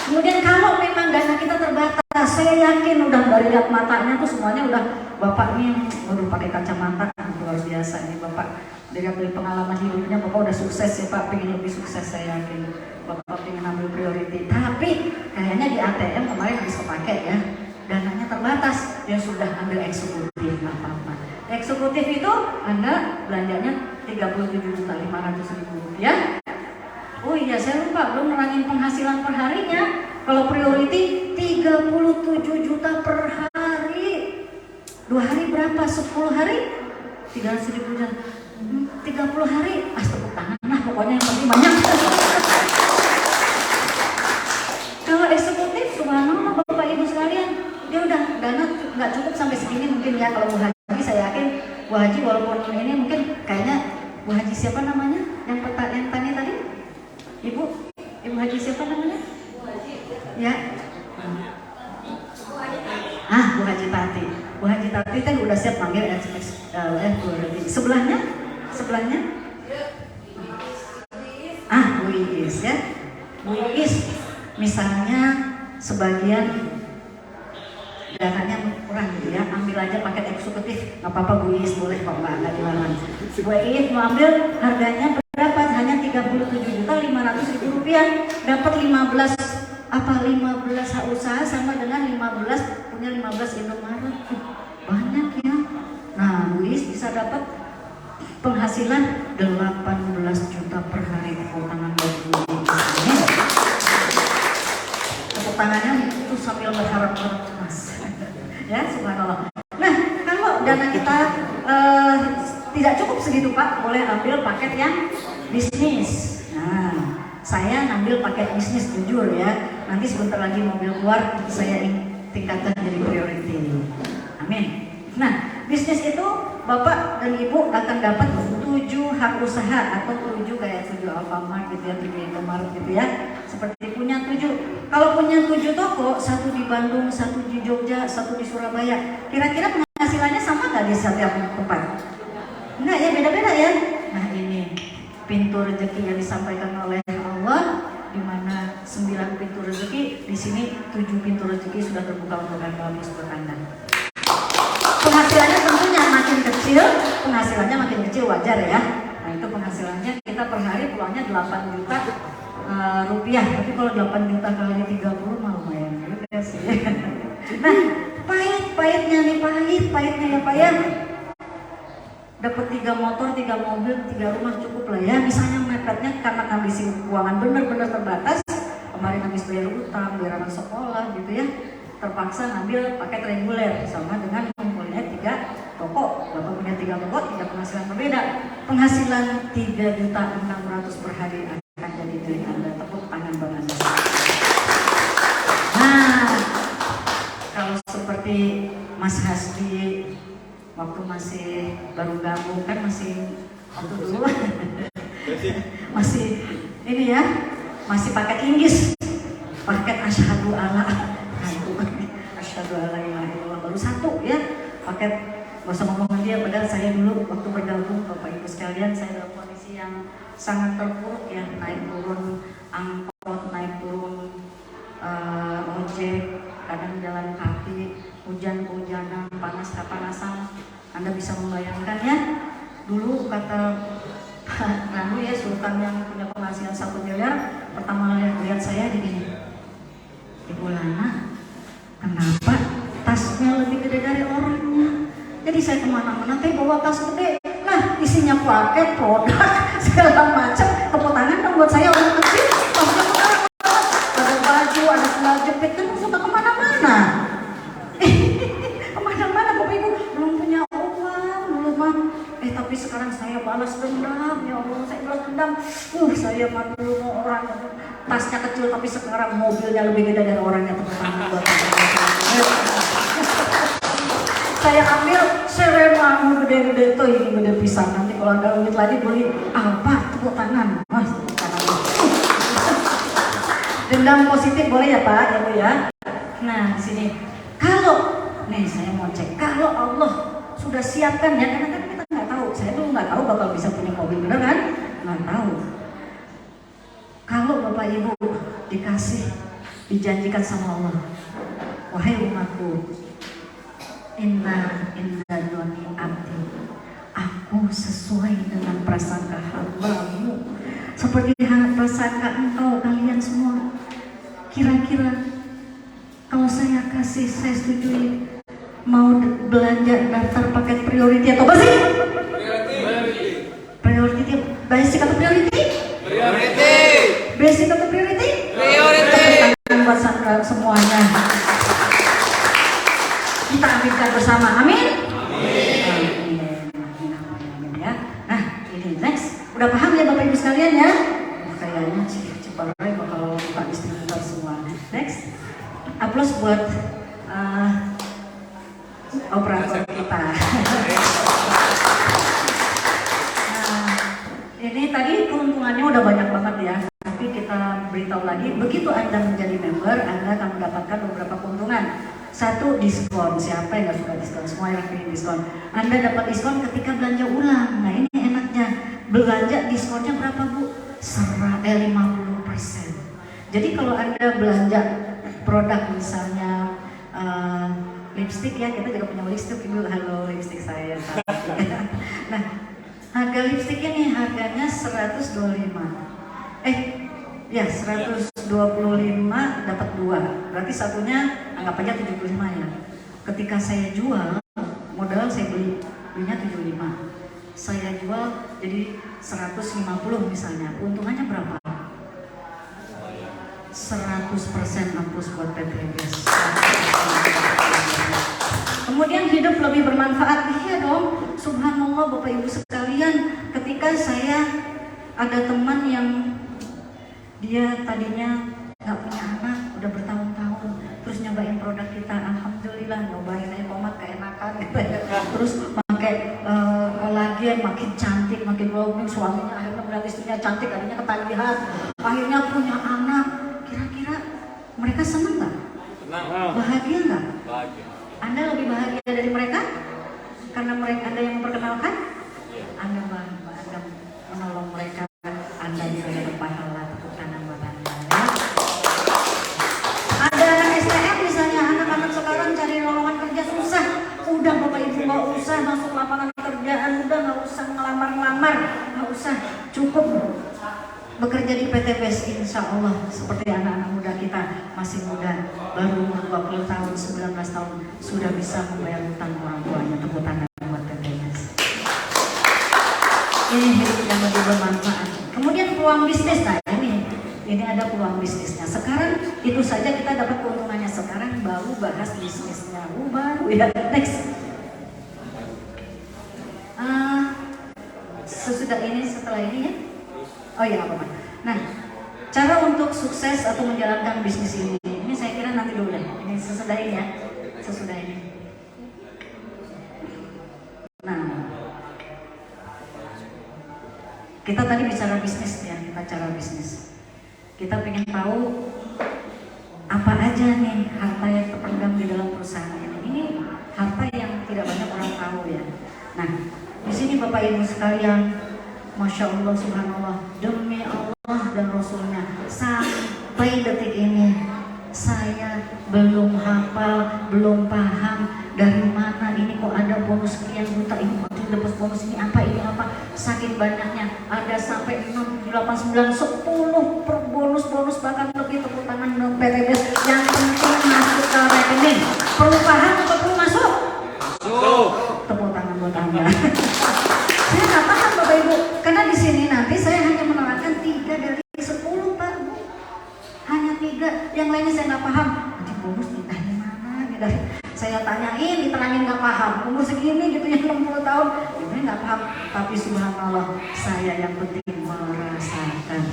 kemudian kalau memang dana kita terbatas, saya yakin udah dari lihat matanya tuh semuanya udah Bapak nih, waduh pakai kacamata luar biasa ini Bapak. Dilihat dari pengalaman hidupnya Bapak udah sukses ya Pak, pengen lebih sukses saya yakin. Bapak pengen ambil priority, tapi kayaknya di ATM kemarin habis kepake ya. Dananya terbatas, dia sudah ambil eksekutif, nggak apa-apa. Eksekutif itu Anda belanjanya 37.500.000 rupiah. Oh iya, saya lupa belum nerangin penghasilan per harinya. Kalau priority 37 juta per hari. 2 hari berapa? 10 hari? 300.000 juta. 30 hari, tepuk tangan lah pokoknya yang penting banyak. Kalau eksekutif, subhanallah Bapak Ibu sekalian, dia udah dana nggak cukup sampai segini mungkin ya. Kalau Bu Haji saya yakin Bu Haji walaupun ini mungkin kayaknya Bu Haji siapa namanya yang tanya tadi? Ibu Haji siapa namanya? Ya. Bu Haji Tati. Bu Haji Tati kan udah siap panggil sebelahnya? Bu Iis ya. Bu Iis misalnya sebagian dananya kurang gitu ya, ambil aja paket eksekutif, nggak apa-apa Bu Iis, boleh kok nggak dilarang. Bu Iis mau ambil harganya berapa? Hanya 37.500.000 rupiah, dapat 15 usaha sama dengan 15 Indomaret. Banyak ya. Nah, Bu Iis bisa dapat penghasilan 18 juta per hari. Tepuk tangan buat Bu Iis. Tepuk tangannya itu sambil berharap emas. Ya, subhanallah. Nah, kalau dana kita tidak cukup segitu Pak, boleh ambil paket yang bisnis. Nah, saya ngambil paket bisnis jujur ya. Nanti sebentar lagi mobil keluar, saya tingkatkan jadi priority. Amin. Nah, bisnis itu Bapak dan Ibu akan dapat 7 hak usaha atau 7 kayak 7 Alfamart gitu ya, 7 Indomaret gitu ya. Seperti punya 7. Kalau punya 7 toko, 1 di Bandung, 1 di Jogja, 1 di Surabaya. Kira-kira penghasilannya sama nggak di setiap tempat? Enggak ya, beda-beda ya. Nah, ini pintu rezeki yang disampaikan oleh Allah, di mana 9 pintu rezeki, di sini 7 pintu rezeki sudah terbuka untuk Anda, buat Anda. Penghasilannya tentunya makin kecil wajar ya. Nah, itu penghasilannya kita per hari pulangnya 8 juta rupiah. Tapi kalau 8 juta kali 30 mah lumayan juga sih. Nah, pahitnya ya Pak ya. Dapat 3 motor, 3 mobil, 3 rumah cukup lah ya. Misalnya mepetnya karena kondisi keuangan benar-benar terbatas. Kemarin habis bayar utang, bayar anak sekolah gitu ya. Terpaksa ngambil paket reguler sama dengan mempunyai 3 toko. Bapak punya 3 toko, 3 penghasilan berbeda. Penghasilan 3.600.000 per hari akan jadi milik Anda. Tepuk tangan Bang Anda. Nah, kalau seperti Mas Hasbi waktu masih baru gabung kan masih waktu dulu masih ini ya, masih pakai Inggris, paket asyhadu alla ilaha illallah baru 1 ya, paket gak usah ngomongin dia. Padahal saya dulu waktu bergabung Bapak Ibu sekalian, saya dalam kondisi yang sangat terpuruk ya, naik turun angkot, naik turun ojek, kadang jalan kaki, hujan-hujanan, panas-panasan. Anda bisa membayangkan ya, dulu kata Pak Ranu ya, sultan yang punya penghasilan 1 miliar, pertama lihat saya begini, Ibu Lana, kenapa tasnya lebih gede dari orangnya? Jadi saya kemana-mana bawa tas gede, lah isinya paket, produk, segala macam. Tepuk tangan dong buat saya orang kecil. Ada baju, ada sandal jepit, kan suka kemana-mana. Kemana-mana Bapak Ibu, belum punya uang dulu mah. Tapi sekarang saya balas dendam, ya Allah, saya balas dendam. Saya mah dulu orang tasnya kecil, tapi sekarang mobilnya lebih gede dari orangnya, teman-teman. Saya ambil Serena gede-gede tuh, ini gede pisan. Nanti kalau ada duit lagi beli apa? Tepuk tangan, mas. Dendam positif boleh ya Pak, ya Bu ya. Nah di sini kalau nih saya mau cek kalau Allah sudah siapkan ya, karena kan kita nggak tahu. Saya dulu nggak tahu bakal bisa punya mobil, bener kan? Nggak tahu. Kalau Bapak Ibu dikasih, dijanjikan sama Allah, wahai umatku, Inna doni abdi, aku sesuai dengan prasangka hambamu, seperti prasangka engkau kalian semua. Kira-kira kalau saya kasih, saya setujui, mau belanja daftar paket priority atau apa sih? Priority, basic atau priority? Priority. Basic atau priority? Priority. Buat semuanya. Kita aminkan bersama, amin? Amin. Ya. Nah, ini next. Udah paham ya Bapak Ibu sekalian ya? Kayaknya Ciparai bakal buka distributor semua. Next. Aplaus buat operator kita. Ini tadi keuntungannya udah banyak banget ya. Tapi kita beritahu lagi, begitu Anda menjadi member, Anda akan mendapatkan beberapa keuntungan. Satu, diskon. Siapa yang nggak suka diskon? Semua yang pilih diskon. Anda dapat diskon ketika belanja ulang. Nah ini enaknya, belanja diskonnya berapa Bu? 50%. Jadi kalau Anda belanja produk misalnya lipstick ya, kita juga punya lipstick Ibu. Halo lipstick saya. Nah harga lipstiknya nih harganya 125. Ya 125 dapat 2. Berarti satunya anggap aja 75 ya. Ketika saya jual, modal saya belinya 75. Saya jual jadi 150 misalnya. Keuntungannya berapa? 100% hapus buat PTBS. Kemudian hidup lebih bermanfaat. Iya dong. Subhanallah Bapak Ibu sekalian, ketika saya ada teman yang dia tadinya nggak punya anak, udah bertahun-tahun, terus nyobain produk kita, alhamdulillah nyobain air pomat keenakan gitu ya. Terus pakai kolagen, makin cantik, makin glowing, suaminya akhirnya melihat istrinya cantik, akhirnya ketagihan, akhirnya punya anak. Kira-kira mereka seneng nggak? Bahagia nggak? Bahagia. Anda lebih bahagia dari mereka? Karena mereka Anda yang memperkenalkan? Anda menolong mereka, Anda yang berpahala, tepuk tangan buat Anda ya. Ada anak STM misalnya, anak-anak sekarang cari lowongan kerja susah. Udah Bapak Ibu nggak usah masuk lapangan pekerjaan, udah nggak usah ngelamar-ngelamar, nggak usah, cukup bekerja di PTBS, insya Allah seperti anak-anak muda kita, masih muda, baru umur 20 tahun, 19 tahun, sudah bisa membayar hutang orang tuanya. Tepuk tangan buat PTBS. Ini hidup yang lebih bermanfaat. Kemudian peluang bisnis, nah ini ada peluang bisnisnya. Sekarang itu saja kita dapat keuntungannya. Sekarang baru bahas bisnisnya, baru ya. Next. Sesudah ini, setelah ini ya. Oh iya apa-apa. Nah, cara untuk sukses atau menjalankan bisnis ini saya kira nanti dulu deh. Ini sesudah ini ya, sesudah ini. Nah, kita tadi bicara bisnis ya, kita cara bisnis. Kita pengen tahu apa aja nih harta yang terpendam di dalam perusahaan ini. Ini harta yang tidak banyak orang tahu ya. Nah, di sini Bapak Ibu sekalian, Masya Allah, Subhanallah, demi Allah dan Rasulnya, sampai detik ini saya belum hafal, belum paham dari mana ini kok ada bonus sekian juta, ini kok dapat bonus ini apa, saking banyaknya, ada sampai 6, 8, 9, 10 per bonus bahkan lebih. Tepuk tangan dong PTBS, yang penting masuk ke rekening. Perlu paham atau perlu masuk? Masuk. Tepuk tangan buat Anda. Saya nggak paham Bapak Ibu, karena di sini nanti saya hanya menerangkan 3 dari juga, yang lainnya saya nggak paham. Nanti bonus dari mana? Dari saya tanyain, diterangin nggak paham. Umur segini gitu ya 60 tahun, ini nggak paham. Tapi subhanallah, saya yang penting merasakan.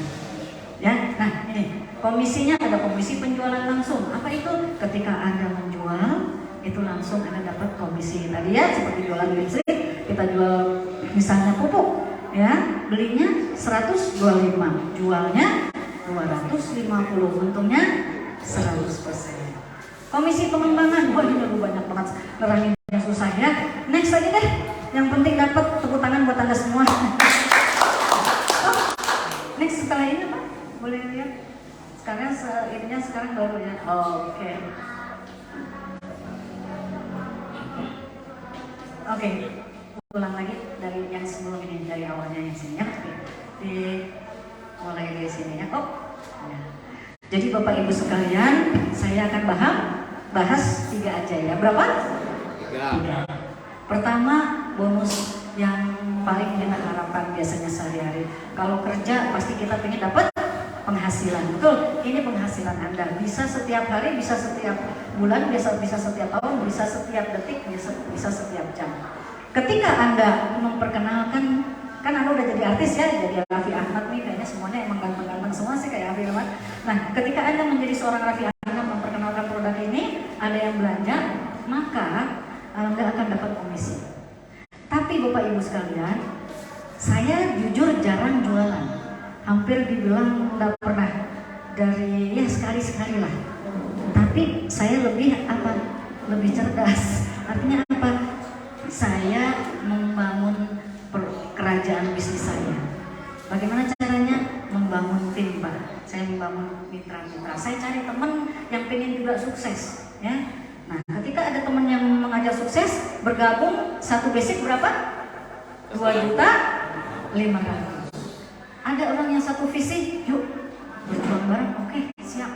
Ya, nah ini komisinya ada komisi penjualan langsung. Apa itu? Ketika Anda menjual, itu langsung Anda dapat komisi. Tadi ya seperti jualan listrik, kita jual misalnya pupuk, ya belinya 125, jualnya 250, untungnya 100%. Komisi pengembangan, wah ini lebih banyak banget, neranginnya susah ya. Next aja deh, yang penting dapat tepuk tangan buat Anda semua. Next setelah ini Pak, boleh lihat. Sekarang baru ya. Oke. Oke, ulang lagi dari yang sebelum ini, dari awalnya yang sini ya. Mulai dari sini ya. Ya. Jadi Bapak Ibu sekalian, saya akan bahas 3 aja ya. Berapa? 3. Pertama, bonus yang paling kita harapkan biasanya sehari-hari. Kalau kerja pasti kita pengen dapat penghasilan, betul? Ini penghasilan Anda bisa setiap hari, bisa setiap bulan, bisa setiap tahun, bisa setiap detik, bisa setiap jam. Ketika Anda memperkenalkan, kan Anda udah jadi artis ya, jadi Raffi Ahmad nih, kayaknya semuanya emang ganteng-ganteng semua sih kayak Raffi Ahmad. Nah, ketika Anda menjadi seorang Raffi Ahmad memperkenalkan produk ini, ada yang belanja, maka Anda akan dapat komisi. Tapi Bapak Ibu sekalian, saya jujur jarang jualan. Hampir dibilang nggak pernah, dari ya sekali-sekali lah. Tapi saya lebih cerdas. Artinya apa? Saya membangun kerajaan bisnis saya. Bagaimana caranya? Membangun tim Pak. Saya membangun mitra-mitra. Saya cari teman yang pengen juga sukses. Ya. Nah, ketika ada teman yang mengajak sukses, bergabung satu basic berapa? 2.500.000. Ada orang yang satu visi, yuk berjuang bareng, oke siap.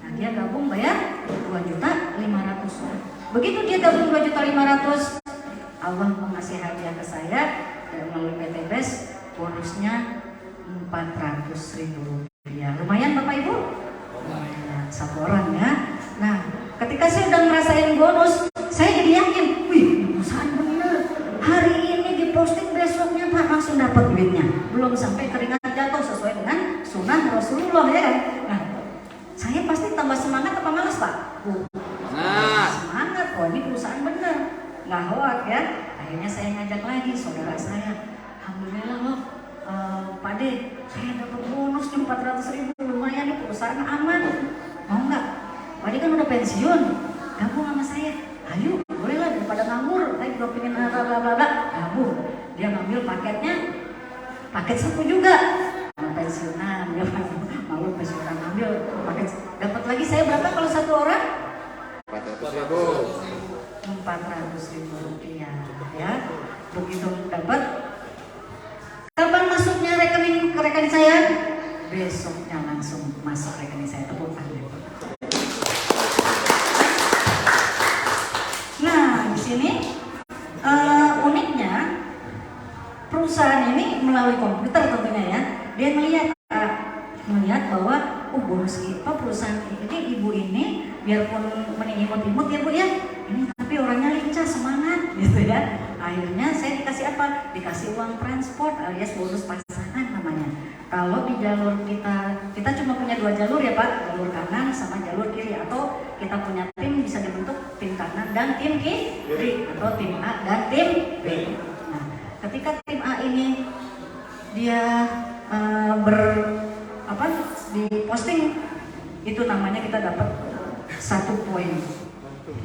Nah dia gabung bayar 2.500.000. Begitu dia gabung 2.500.000, Allah mengasih hadiah ke saya dan melalui PT BES, bonusnya 400.000 rupiah. Lumayan Bapak Ibu? Lumayan, satu orang ya. Nah ketika saya udah ngerasain bonus, saya jadi yakin, wih perusahaan bener. Hari ini diposting, besoknya Pak langsung dapat duitnya. Belum sampai keringat jatuh sesuai dengan sunnah Rasulullah ya kan. Nah, saya pasti tambah semangat apa malas Pak? Semangat, oh ini perusahaan bener, nggak hoak ya. Akhirnya saya ngajak lagi saudara saya, alhamdulillah loh Pak De, saya dapat bonus nih 400.000, lumayan nih perusahaan aman. Mau nggak? Pak De kan udah pensiun, gabung sama saya. Ayo, boleh lah daripada nganggur. Saya juga pengen gabung. Dia ngambil paketnya. Paket sapu juga, pensiunan, dia malu pensiunan ambil paket. Dapat lagi saya berapa kalau satu orang? 400.000 rupiah ya. Begitu dapat, kapan masuknya rekening ke rekening saya? Besoknya langsung masuk rekening saya, tepuk tangan. Nah di sini uniknya perusahaan ini melalui komputer tentunya ya, dia melihat bahwa bonus kita perusahaan ini, ibu ini biarpun menimut-imut ya Bu ya, ini tapi orangnya lincah, semangat gitu ya. Akhirnya saya dikasih apa? Dikasih uang transport alias bonus pasangan namanya. Kalau di jalur kita cuma punya 2 jalur ya Pak, jalur kanan sama jalur kiri, atau kita punya tim bisa dibentuk tim kanan dan tim kiri, atau tim A dan tim B. Ketika tim A ini dia di posting, itu namanya kita dapat 1 poin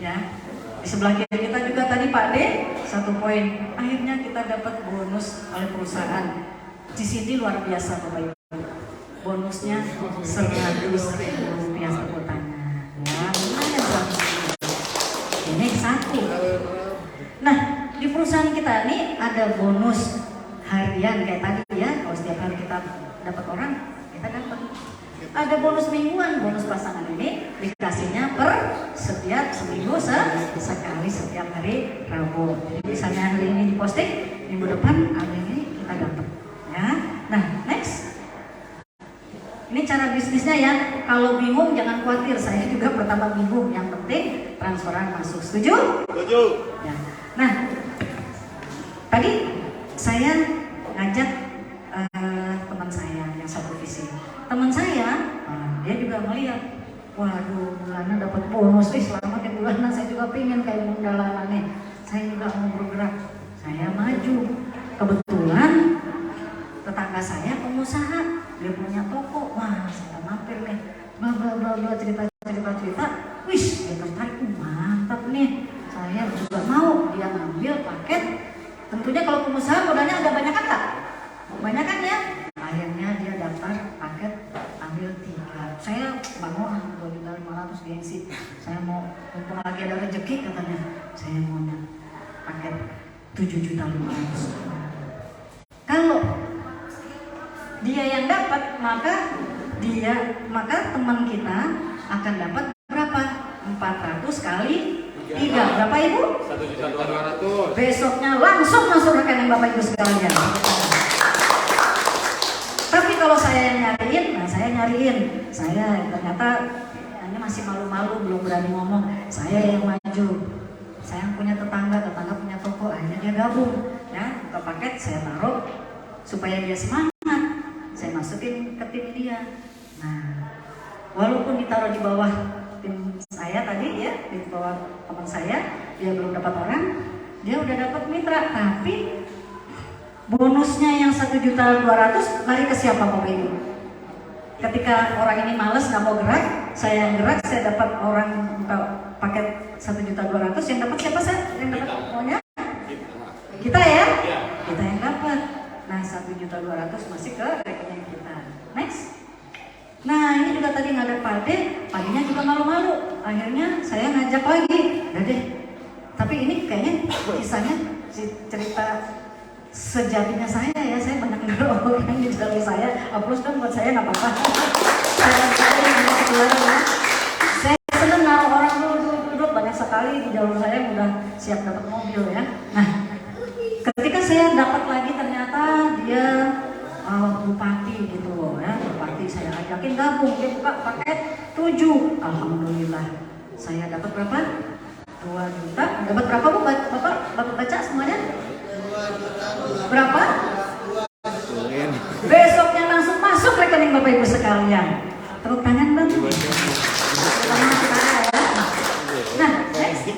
ya. Di sebelah kiri kita juga tadi Pak D 1 poin. Akhirnya kita dapat bonus oleh perusahaan. Di sini luar biasa Bapak Ibu. Bonusnya 100.000 rupiah tepuk tangan. Ya, lumayan 100.000. Ini 1. Nah, di perusahaan kita ini ada bonus harian kayak tadi ya. Kalau setiap hari kita dapat orang, kita dapat. Ada bonus mingguan, bonus pasangan ini dikasihnya per setiap seminggu sekali, setiap hari Rabu. Jadi misalnya hari ini diposting, minggu depan hari ini kita dapat. Ya, nah next. Ini cara bisnisnya ya. Kalau bingung jangan khawatir, saya juga pertama bingung. Yang penting transferan masuk. Setuju? Setuju. Ya. Nah, tadi saya ngajak teman saya yang satu visi. Teman saya, dia juga melihat, waduh, bulanan dapat bonus, selamat ya bulanan. Saya juga pingin kayak Bunda nih. Saya juga mau bergerak, saya maju. Kebetulan tetangga saya pengusaha, dia punya toko. Wah, saya mampir nih, bla cerita. Wih, dia tertarik, mantap nih. Saya juga mau. Dia ngambil paket. Tentunya kalau pengusaha modalnya agak banyak kan, Kak? Banyak kan ya? Akhirnya dia daftar paket, ambil 3. Saya mau alhamdulillah 500 gengsi. Saya mau, mumpung lagi ada rezeki katanya, saya maunya paket 7.500.000. Kalau dia yang dapat, maka teman kita akan dapat berapa? 400 kali 3. Berapa Ibu? 1.200.000. Besoknya langsung masuk rekening Bapak Ibu sekalian. Tapi kalau saya yang nyariin, saya ternyata ini masih malu-malu, belum berani ngomong. Saya yang maju. Saya punya tetangga punya toko, akhirnya dia gabung. Ya, buka paket saya taruh supaya dia semangat. Saya masukin ke tim dia. Nah, walaupun ditaruh di bawah tim saya tadi ya, di bawah teman saya, dia belum dapat orang, dia udah dapat mitra, tapi bonusnya yang 1.200.000 lari ke siapa Bapak Ibu? Ketika orang ini males nggak mau gerak, saya yang gerak, saya dapat orang buka paket 1.200.000, yang dapat siapa saya? Yang dapat pokoknya kita ya? Kita yang dapat. Nah 1.200.000 masih ke rekening kita. Next. Nah ini juga tadi nggak ada padenya juga malu-malu. Akhirnya saya ngajak lagi, udah deh. Tapi ini kayaknya kisahnya cerita sejatinya saya ya, saya banyak orang yang di dalam saya. Aplaus dong buat saya, nggak apa-apa. Saya senang naruh orang duduk banyak sekali di jalur saya yang udah siap dapat mobil ya. Nah, ketika saya dapat lagi ternyata dia bupati gitu loh ya, bupati saya ajakin gabung, dia buka paket 7. Alhamdulillah, saya dapat berapa? 2 juta. Dapat berapa Bu? Bapak baca semuanya? Berapa? Besoknya langsung masuk rekening Bapak Ibu sekalian. Tepuk tangan Bang. Nah, next.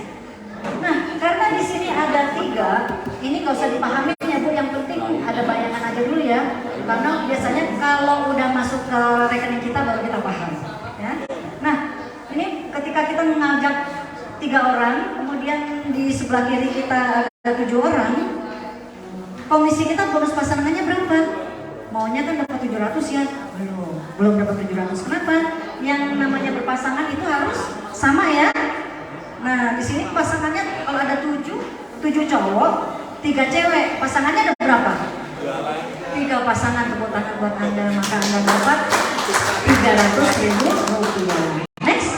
Nah, karena di sini ada 3, ini gak usah dipahamin ya Bu, yang penting ada bayangan aja dulu ya. Karena biasanya kalau udah masuk ke rekening kita baru kita paham. Ya. Nah, ini ketika kita mengajak 3 orang, kemudian di sebelah kiri kita ada 7 orang, komisi kita bonus pasangannya berapa? Maunya kan dapat 700 ya? Belum dapat 700. Kenapa? Yang namanya berpasangan itu harus sama ya. Nah di sini pasangannya kalau ada 7 cowok, 3 cewek, pasangannya ada berapa? 3 pasangan. Tepuk tangan buat Anda, maka Anda dapat 300.000 rupiah. Next.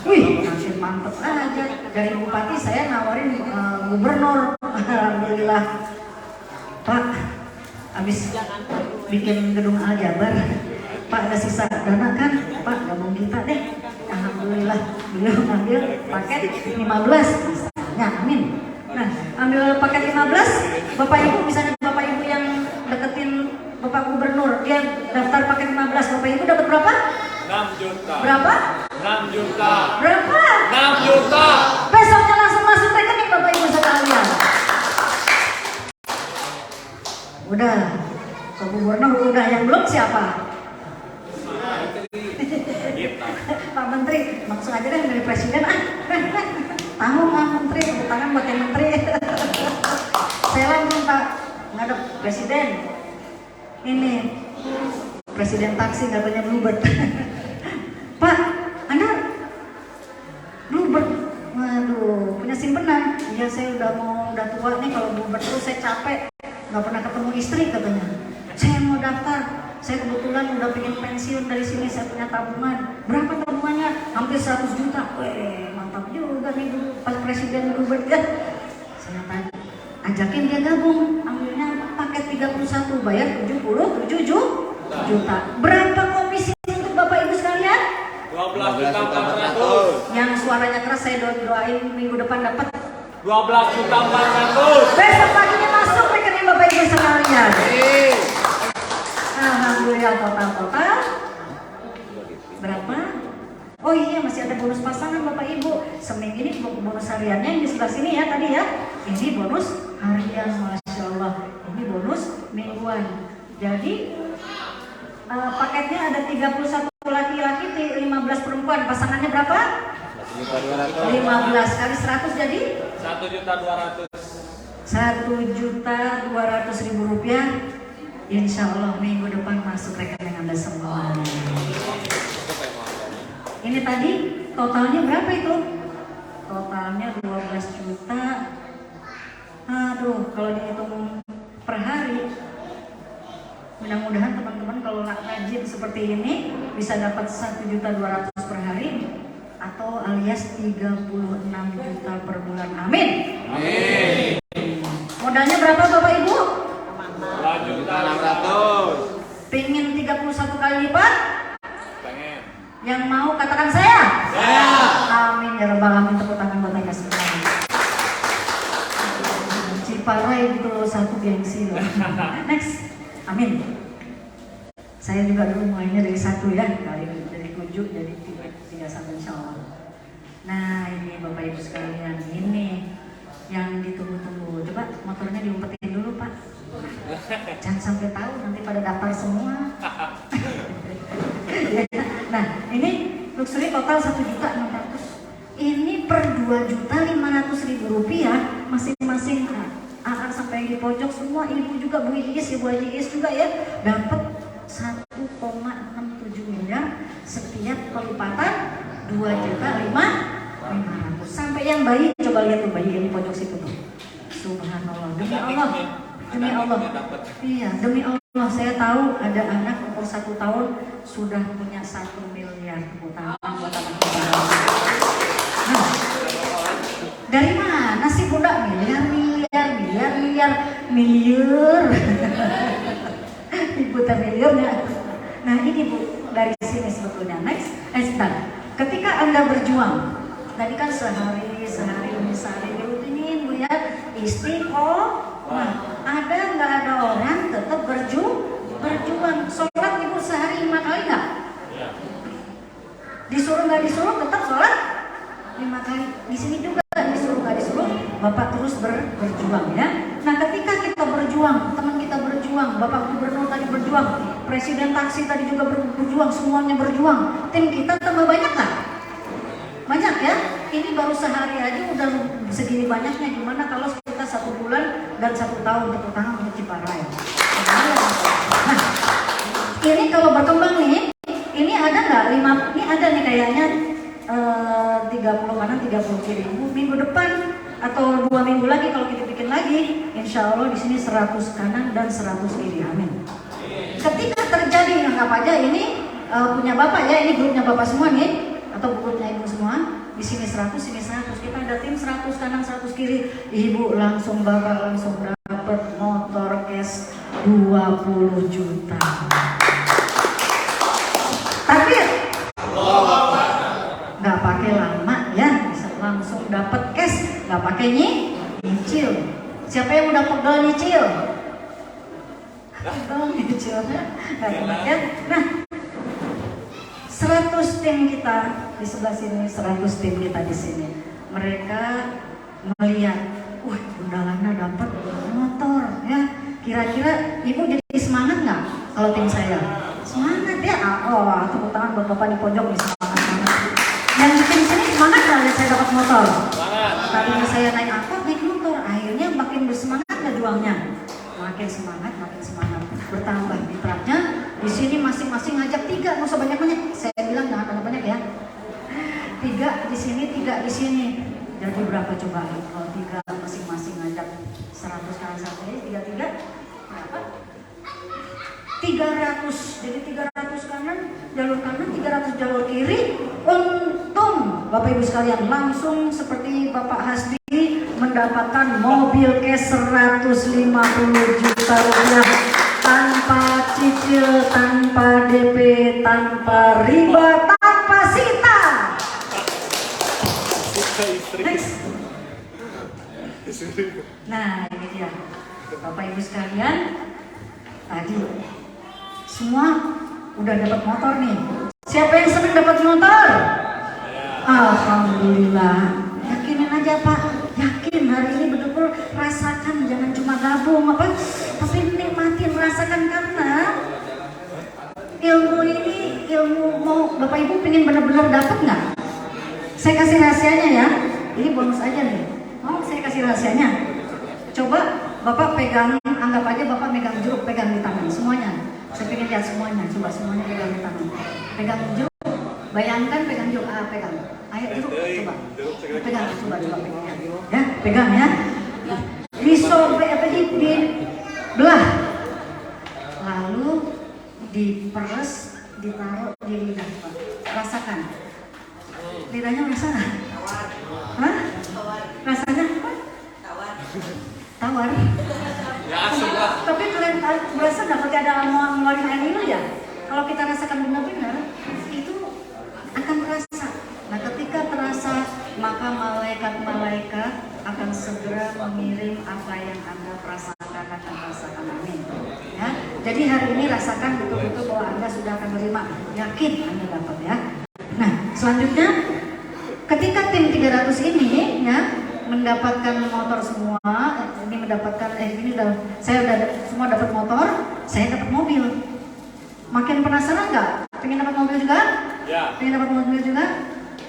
Wih, langsung mantep aja. Dari bupati saya nawarin gubernur. Alhamdulillah. Pak, habis bikin gedung Aljabar, Pak ada sisa dana kan? Pak gabung kita deh. Alhamdulillah, beliau ngambil paket 15 misalnya, amin. Nah, ambil paket 15, Bapak Ibu misalnya Bapak Ibu yang deketin Bapak Gubernur, dia daftar paket 15, Bapak Ibu dapat berapa? 6 juta. Berapa? 6 juta. Berapa? 6 juta. Besoknya langsung masuk rekening Bapak Ibu sekalian. Udah, ke Gubernur udah, yang belum siapa? Pak Menteri, langsung aja deh dari Presiden tahu Pak Menteri, tepuk tangan buat yang Menteri. Saya langsung Pak ngadep Presiden. Ini Presiden taksi katanya Bluebird. Pak, Anda Bluebird, waduh punya simpenan. Ya saya udah tua nih, kalau Bluebird tuh saya capek, nggak pernah ketemu istri katanya. Saya mau daftar. Saya kebetulan udah pengen pensiun dari sini, saya punya tabungan. Berapa tabungannya? Hampir 100 juta. Weh, mantap juga nih dulu pas Presiden Bluebird kan. Saya tanya, ajakin dia gabung, ambilnya paket 31, bayar 77 juta. Berapa komisi 12.400. Yang suaranya keras saya doain minggu depan dapat 12.400. besok paginya masuk rekening Bapak Ibu sekalian. Alhamdulillah total berapa? Oh iya masih ada bonus pasangan Bapak Ibu. Seminggu ini bonus hariannya yang di sebelah sini ya tadi ya. Ini bonus harian, Masya Allah. Ini bonus mingguan. Jadi paketnya ada 31 laki-laki, 15 perempuan. Pasangannya berapa? 15 kali 100 jadi? 1.200.000. 1.200.000 rupiah. Insya Allah minggu depan masuk rekening Anda semua. Ini tadi totalnya berapa itu? Totalnya 12 juta. Aduh, kalau dihitung per hari, mudah-mudahan teman-teman kalau rajin seperti ini bisa dapat 1.200.000 per hari atau alias 36 juta per bulan. Amin. Amin. Modalnya berapa Bapak Ibu? 2.600.000. Pengen 31 kali lipat? Pengen. Yang mau katakan saya? Saya. Amin ya rabbal alamin. Tepuk tangan buat mereka semua. Ciparai gitu loh, satu gengsi loh. Next. Amin. Saya juga dulu mulainya dari 1 ya, dari 7 jadi 3 sampai insya Allah. Nah ini Bapak Ibu sekalian, ini yang ditunggu-tunggu. Coba motornya diumpetin dulu Pak. Jangan sampai tahu nanti pada daftar semua. Nah ini luxury total 1.600.000. Ini per 2.500.000 rupiah masing-masing. Akan sampai di pojok semua, ibu juga, Bu Iis, Ibu Haji Iis juga ya, dapat 1,67 miliar setiap pelipatan 2.500.000. Sampai yang bayi, coba lihat tuh bayi yang di pojok situ tuh. Subhanallah, demi Allah, demi Allah. Iya, demi Allah saya tahu ada anak umur 1 tahun sudah punya 1 miliar. Tepuk tangan buat anak kita. Nah, dari mana sih Bunda? Miliar. Ibu tak miliarnya. Nah ini Bu, dari sini sebetulnya. Next, sebentar. Ketika Anda berjuang, tadi kan sehari dirutinin Bu ya, istiqomah. Ada nggak ada orang tetap berjuang. Sholat Ibu sehari 5 kali nggak? Disuruh nggak disuruh tetap sholat 5 kali. Di sini juga disuruh nggak disuruh, Bapak terus berjuang ya. Nah ketika kita berjuang, teman kita berjuang, Bapak Gubernur tadi berjuang, Presiden Taksi tadi juga berjuang, semuanya berjuang. Tim kita tambah banyak nggak? Banyak ya. Ini baru sehari aja udah segini banyaknya. Gimana kalau kita 1 bulan dan 1 tahun? Tepuk tangan untuk Ciparai. Nah ini kalau berkembang nih, ini ada nggak 5? Ini ada nih kayaknya 30 kanan 30 kiri. Minggu depan atau 2 minggu lagi kalau kita bikin lagi, insya Allah di sini 100 kanan dan 100 kiri. Amin. Ketika terjadi anggap aja ini punya Bapak ya, ini grupnya Bapak semua nih atau grupnya Ibu semua. Di sini 100, sini 100. Kita ada tim 100 kanan 100 kiri. Ibu langsung Bapak langsung dapat motor cash 20 juta. Tapi nggak pakai lama ya, bisa langsung dapat cash, nggak pakai nyicil. Siapa yang udah pegel nyicil? Pegel nyicilnya nggak enak ya. Nah 100 tim kita di sebelah sini, 100 tim kita di sini. Mereka melihat, Bunda Lana dapat motor ya. Kira-kira Ibu jadi semangat nggak kalau tim saya? Semangat ya. Tepuk tangan buat Bapak di pojok nih, semangat. Yang bikin sini semangat nggak lihat saya dapat motor? Tadinya saya naik angkot, naik motor, akhirnya makin bersemangat nggak juangnya? Makin semangat, bertambah mitranya. Di sini masing-masing ngajak 3, nggak usah banyak-banyak. Saya bilang jangan banyak-banyak ya. 3 di sini, 3 di sini. Jadi berapa coba? Kalau 3 masing-masing ngajak 100 kali 1 ini 3 berapa? 300. Jadi 300 kanan, 300 jalur kiri. Untung Bapak Ibu sekalian langsung seperti Bapak Hasdi mendapatkan mobil cash 150 juta rupiah tanpa cicil, tanpa DP, tanpa riba, tanpa sita. Nah ini dia, Bapak Ibu sekalian, tadi semua udah dapat motor nih. Siapa yang senang dapat motor? Alhamdulillah. Yakinin aja Pak, yakin hari ini betul-betul rasakan, jangan cuma gabung apa, tapi nikmatin, rasakan karena ilmu ini, ilmu mau Bapak Ibu pengen benar-benar dapat nggak? Saya kasih rahasianya ya, ini bonus aja nih. Mau saya kasih rahasianya? Coba Bapak pegang, anggap aja Bapak megang jeruk, pegang di tangan semuanya. Saya pengen lihat semuanya, coba semuanya pegang di tangan. Pegang jeruk, bayangkan pegang jeruk, pegang. Ayo jeruk, coba. Pegang, coba pegang. Ya, pegang ya. Disobek apa dibelah. Lalu diperes, ditaruh di lidah, Pak. Rasakan. Lidahnya merasa nggak? Hah? Rasanya apa? Tawar. Ya asem lah. Tapi kalian berasa nggak pakai ada mau ngeluarin air minum ya? Kalau kita rasakan benar-benar, itu akan terasa. Nah ketika terasa, maka malaikat-malaikat akan segera mengirim apa yang Anda rasakan, akan rasakan. Amin. Ya, jadi hari ini rasakan betul-betul bahwa Anda sudah akan menerima. Yakin Anda dapat ya. Nah selanjutnya, ketika tim 300 ini ya mendapatkan motor semua, ini mendapatkan ini saya udah semua dapat motor, saya dapat mobil. Makin penasaran nggak? Pengen dapat mobil juga? Ya. Pengen dapat mobil juga?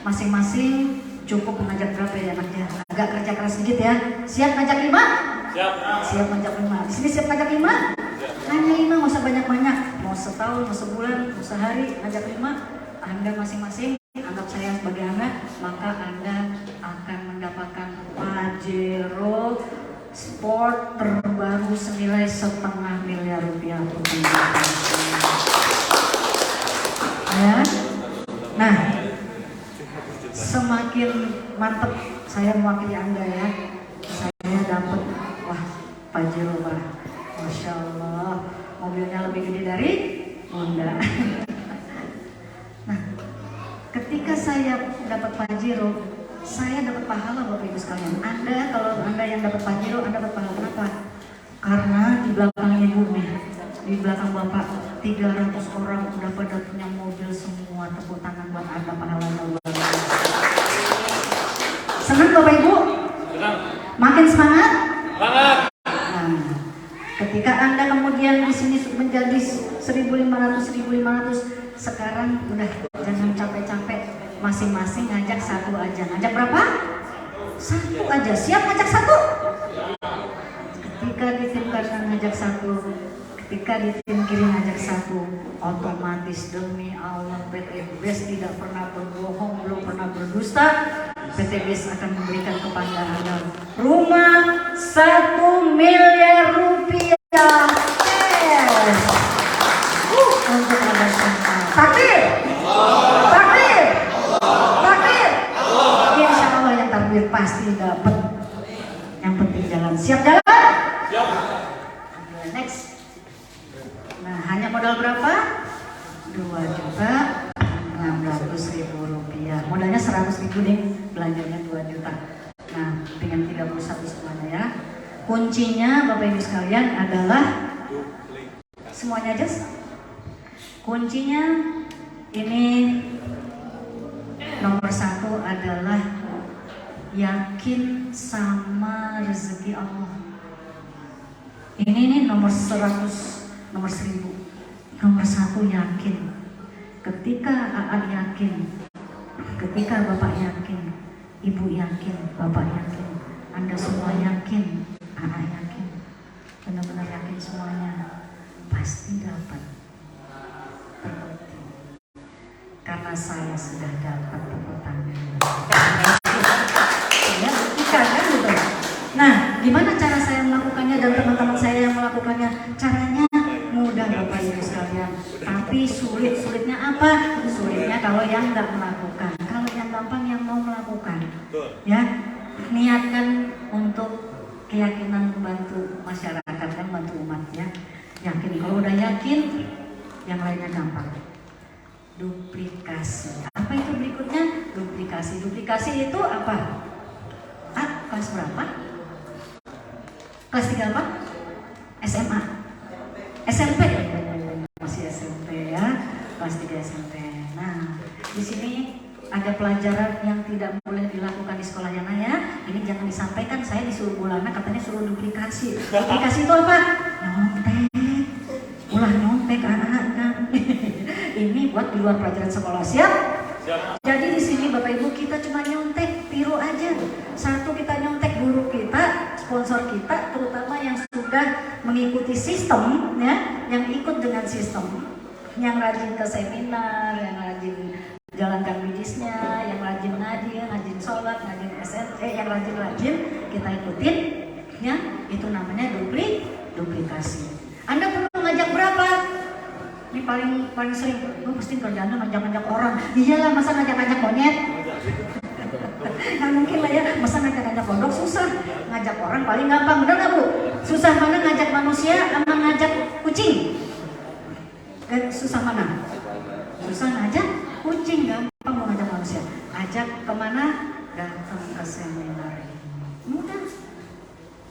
Masing-masing cukup mengajak berapa ya anaknya? Agak kerja keras sedikit ya. Siap ngajak 5? Siap. Siap ngajak 5. Di sini siap ngajak 5? Hanya 5, nggak usah banyak-banyak. Mau setahun, mau sebulan, mau sehari, ngajak 5. Anda masing-masing anggap saya sebagai Anda, maka Anda akan mendapatkan Pajero Sport terbaru senilai $1,5 miliar ya. Nah, semakin mantap saya mewakili Anda ya. Saya dapat Pajero Pak, Masya Allah, mobilnya lebih gede dari Honda. Nah, ketika saya dapat Pajero, saya dapat pahala Bapak Ibu sekalian. Kalau Anda yang dapat Pajero, Anda dapat pahala. Kenapa? Karena di belakang Ibu nih, di belakang Bapak 300 orang udah pada punya mobil semua. Tepuk tangan buat Anda, pahalanya luar biasa. Senang Bapak Ibu? Senang. Makin semangat? Semangat. Nah, ketika Anda kemudian di sini menjadi 1.500, sekarang udah jangan capek-capek, masing-masing ngajak satu aja. Ngajak berapa? Satu aja. Siap ngajak satu? Ketika di tim kanan ngajak satu, ketika di tim kiri ngajak satu, otomatis demi Allah PT BES tidak pernah berbohong, belum pernah berdusta. PT BES akan memberikan kepada Anda rumah $1 miliar. Yes. Untuk Anda semua. Takbir. Takbir. Takbir. Insya Allah yang takbir pasti dapat. Yang penting jalan. Siap jalan? Siap. Next. Nah, hanya modal berapa? Rp2.600.000. Modalnya 100.000 nih, belanjanya 2 juta. Nah, dengan 31 semuanya ya. Kuncinya Bapak Ibu sekalian adalah semuanya aja. Kuncinya ini nomor 1 adalah yakin sama rezeki Allah. Ini nih nomor 100, nomor 1000. Nomor 1 yakin. Ketika AA yakin, ketika Bapak yakin, Ibu yakin, Bapak yakin, Anda semua yakin, AA yakin, benar-benar yakin semuanya, pasti dapat. Karena saya sudah dapat tepuk tangan. Ya, buktikan kan gitu. Nah, gimana cara saya melakukannya dan teman-teman saya yang melakukannya? Caranya mudah Bapak Ibu sekalian. Tapi sulitnya apa? Sulitnya kalau yang nggak melakukan. Kalau yang gampang yang mau melakukan. Ya, niatkan untuk keyakinan membantu masyarakat dan membantu umat ya. Yakin. Kalau udah yakin, yang lainnya gampang. Duplikasi. Apa itu berikutnya? Duplikasi. Duplikasi itu apa? Kelas berapa? Kelas 3 apa? SMA. SMP. Masih SMP ya. Kelas 3 SMP. Nah, di sini ada pelajaran yang tidak boleh dilakukan di sekolah ya, Nak ya. Ini jangan disampaikan, saya disuruh Bulana katanya suruh duplikasi. Duplikasi itu apa? Nyontek. Ulah nyontek anak-anak. Ini buat di luar pelajaran sekolah, siap? Jadi di sini Bapak Ibu kita cuma nyontek, tiru aja. Satu, kita nyontek guru kita, sponsor kita, terutama yang sudah mengikuti sistem ya, yang ikut dengan sistem, yang rajin ke seminar, yang rajin jalankan bidisnya, yang rajin ngaji, rajin sholat, rajin yang rajin-rajin kita ikutin, ya itu namanya duplikasi. Anda perlu ngajak berapa? Ini paling sering, pasti kerjaan ngajak-ngajak orang. Iyalah, masa ngajak-ngajak monyet? Nah mungkin lah ya, masa ngajak-ngajak pondok susah, ngajak orang paling gampang, bener nggak Bu? Susah mana ngajak manusia sama ngajak kucing? Susah mana? Susah ngajak kucing, gampang mau ngajak manusia. Ajak kemana? Datang ke seminar ini. Mudah.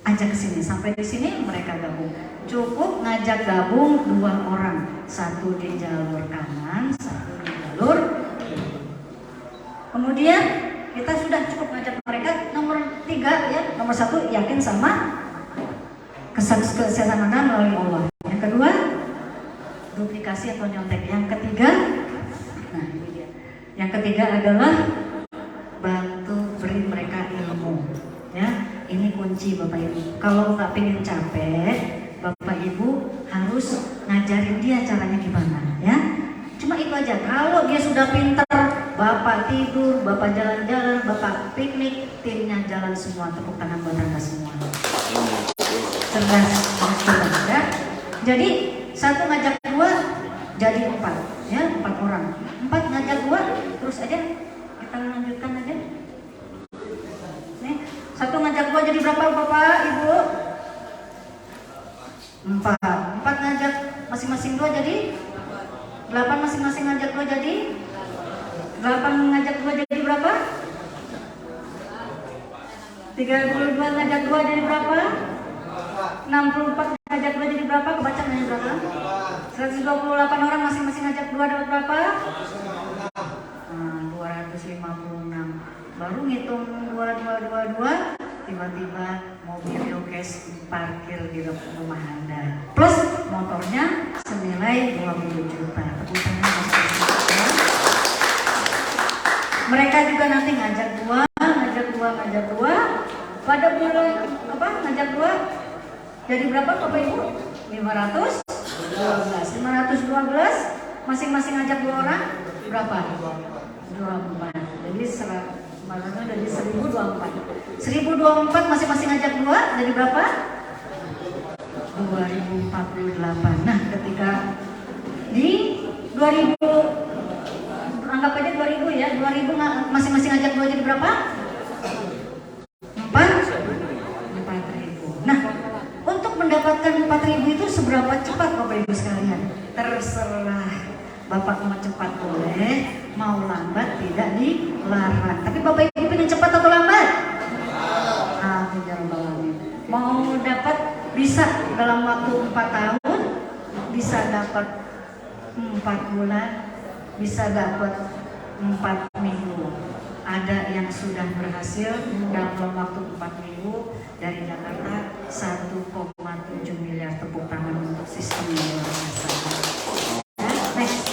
Ajak ke sini, sampai di sini mereka gabung. Cukup ngajak gabung 2 orang, satu di jalur kanan, satu di jalur kiri. Kemudian kita sudah cukup ngajak mereka. Nomor 3 ya, nomor 1 yakin sama kesehatan Anda melalui Allah. Yang kedua, duplikasi atau nyontek. Yang ketiga, nah ini dia. Yang ketiga adalah bantu beri mereka ilmu. Ya, ini kunci Bapak Ibu. Kalau nggak pengen capek, Bapak Ibu harus ngajarin dia caranya gimana. Ya, cuma itu aja. Kalau dia sudah pintar, Bapak tidur, Bapak jalan-jalan, Bapak piknik, timnya jalan semua. Tepuk tangan buat Anda semua. Cerdas, ya. Jadi 1 ngajak 2 jadi 4, ya 4 orang. 4 ngajak 2 terus aja kita lanjutkan aja. Nih, 1 ngajak 2 jadi berapa Bapak Ibu? 4 ngajak masing-masing 2 jadi 8, masing-masing ngajak 2 jadi 8 ngajak 2 jadi berapa? 32 ngajak 2 jadi berapa? 64 ngajak 2 jadi berapa? Kebaca jadi berapa? 128 orang masing-masing ngajak 2 dapat berapa? 256. Baru ngitung 2, tiba-tiba mobil Yokes parkir di rumah Anda. Plus motornya senilai 20 juta. Tepuk tangan masing-masing. Mereka juga nanti ngajak 2. Pada bulan apa? Ngajak 2 jadi berapa Bapak Ibu? 512. 512 masing-masing ngajak 2 orang berapa? 24. Jadi dari 1024. 1024 masing-masing ngajak 2 jadi berapa? 2048. Nah, ketika di 2000, anggap aja 2000 ya, 2000 masing-masing ngajak 2 jadi berapa? 4.000. Nah, untuk mendapatkan 4.000 itu seberapa cepat Bapak Ibu sekalian? Terserah. Bapak mau cepat boleh, mau lambat tidak dilarang. Tapi Bapak Ibu ingin cepat atau lambat? Mau dapat bisa dalam waktu 4 tahun, bisa dapat 4 bulan, bisa dapat 4 minggu. Ada yang sudah berhasil dalam waktu 4 minggu dari Jakarta 1,7 miliar. Tepuk tangan untuk sistem yang luar biasa. Next.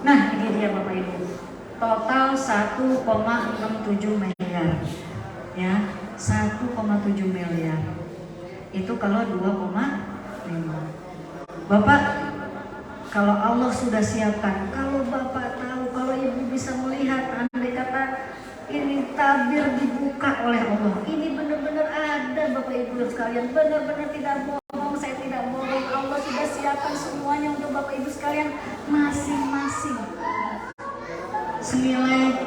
Nah ini dia Bapak Ibu, total 1,67 miliar ya, 1,7 miliar itu kalau 2,5. Bapak, kalau Allah sudah siapkan, kalau Bapak tahu, kalau Ibu bisa melihat, andai kata ini tabir dibuka oleh Allah, ini benar-benar ada Bapak Ibu sekalian, benar-benar tidak bohong, saya tidak bohong. Allah sudah siapkan semuanya untuk Bapak Ibu sekalian masing-masing senilai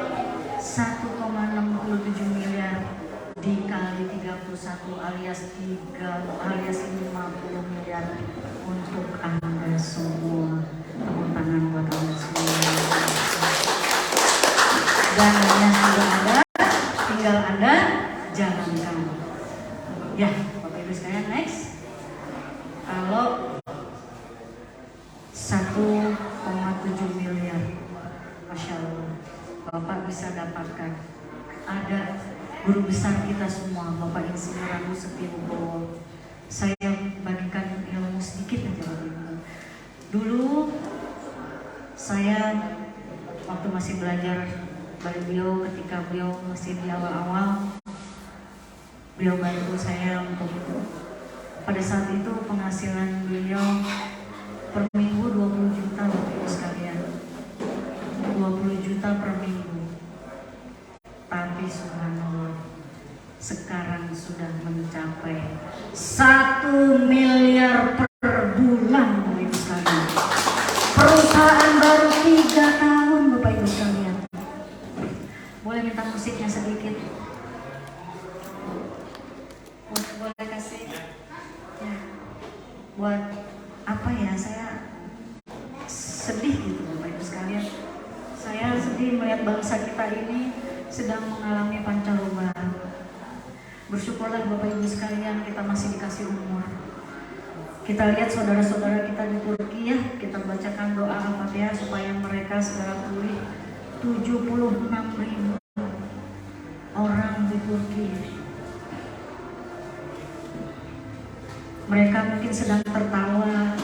1,67 miliar dikali 31 alias 50 miliar untuk Anda semua. Tepuk tangan buat Anda semua. Dananya sudah ada, tinggal Anda jalankan. Ya, Bapak bisa dapatkan. Ada guru besar kita semua, Bapak Insinyur Ranu Setiabowo. Saya bagikan ilmu sedikit aja Bapak Ibu. Dulu saya waktu masih belajar dari beliau, ketika beliau masih di awal-awal, beliau bantu saya untuk itu. Pada saat itu penghasilan beliau per minggu 20 juta Bapak Ibu sekalian. 20 juta per minggu. Tapi subhanallah, sekarang sudah mencapai 1 miliar per bulan Bapak Ibu sekalian. Perusahaan baru 3 tahun Bapak Ibu sekalian. Boleh minta musiknya sedikit? Boleh kasih? Ya. Buat apa ya, saya sedih gitu Bapak Ibu sekalian. Saya sedih melihat bangsa kita ini sedang mengalami pancaroba. Bersyukurlah Bapak Ibu sekalian, kita masih dikasih umur. Kita lihat saudara-saudara kita di Turki ya, kita bacakan doa Al-Fatihah supaya mereka segera pulih. 76.000 orang di Turki. Mereka mungkin sedang tertawa,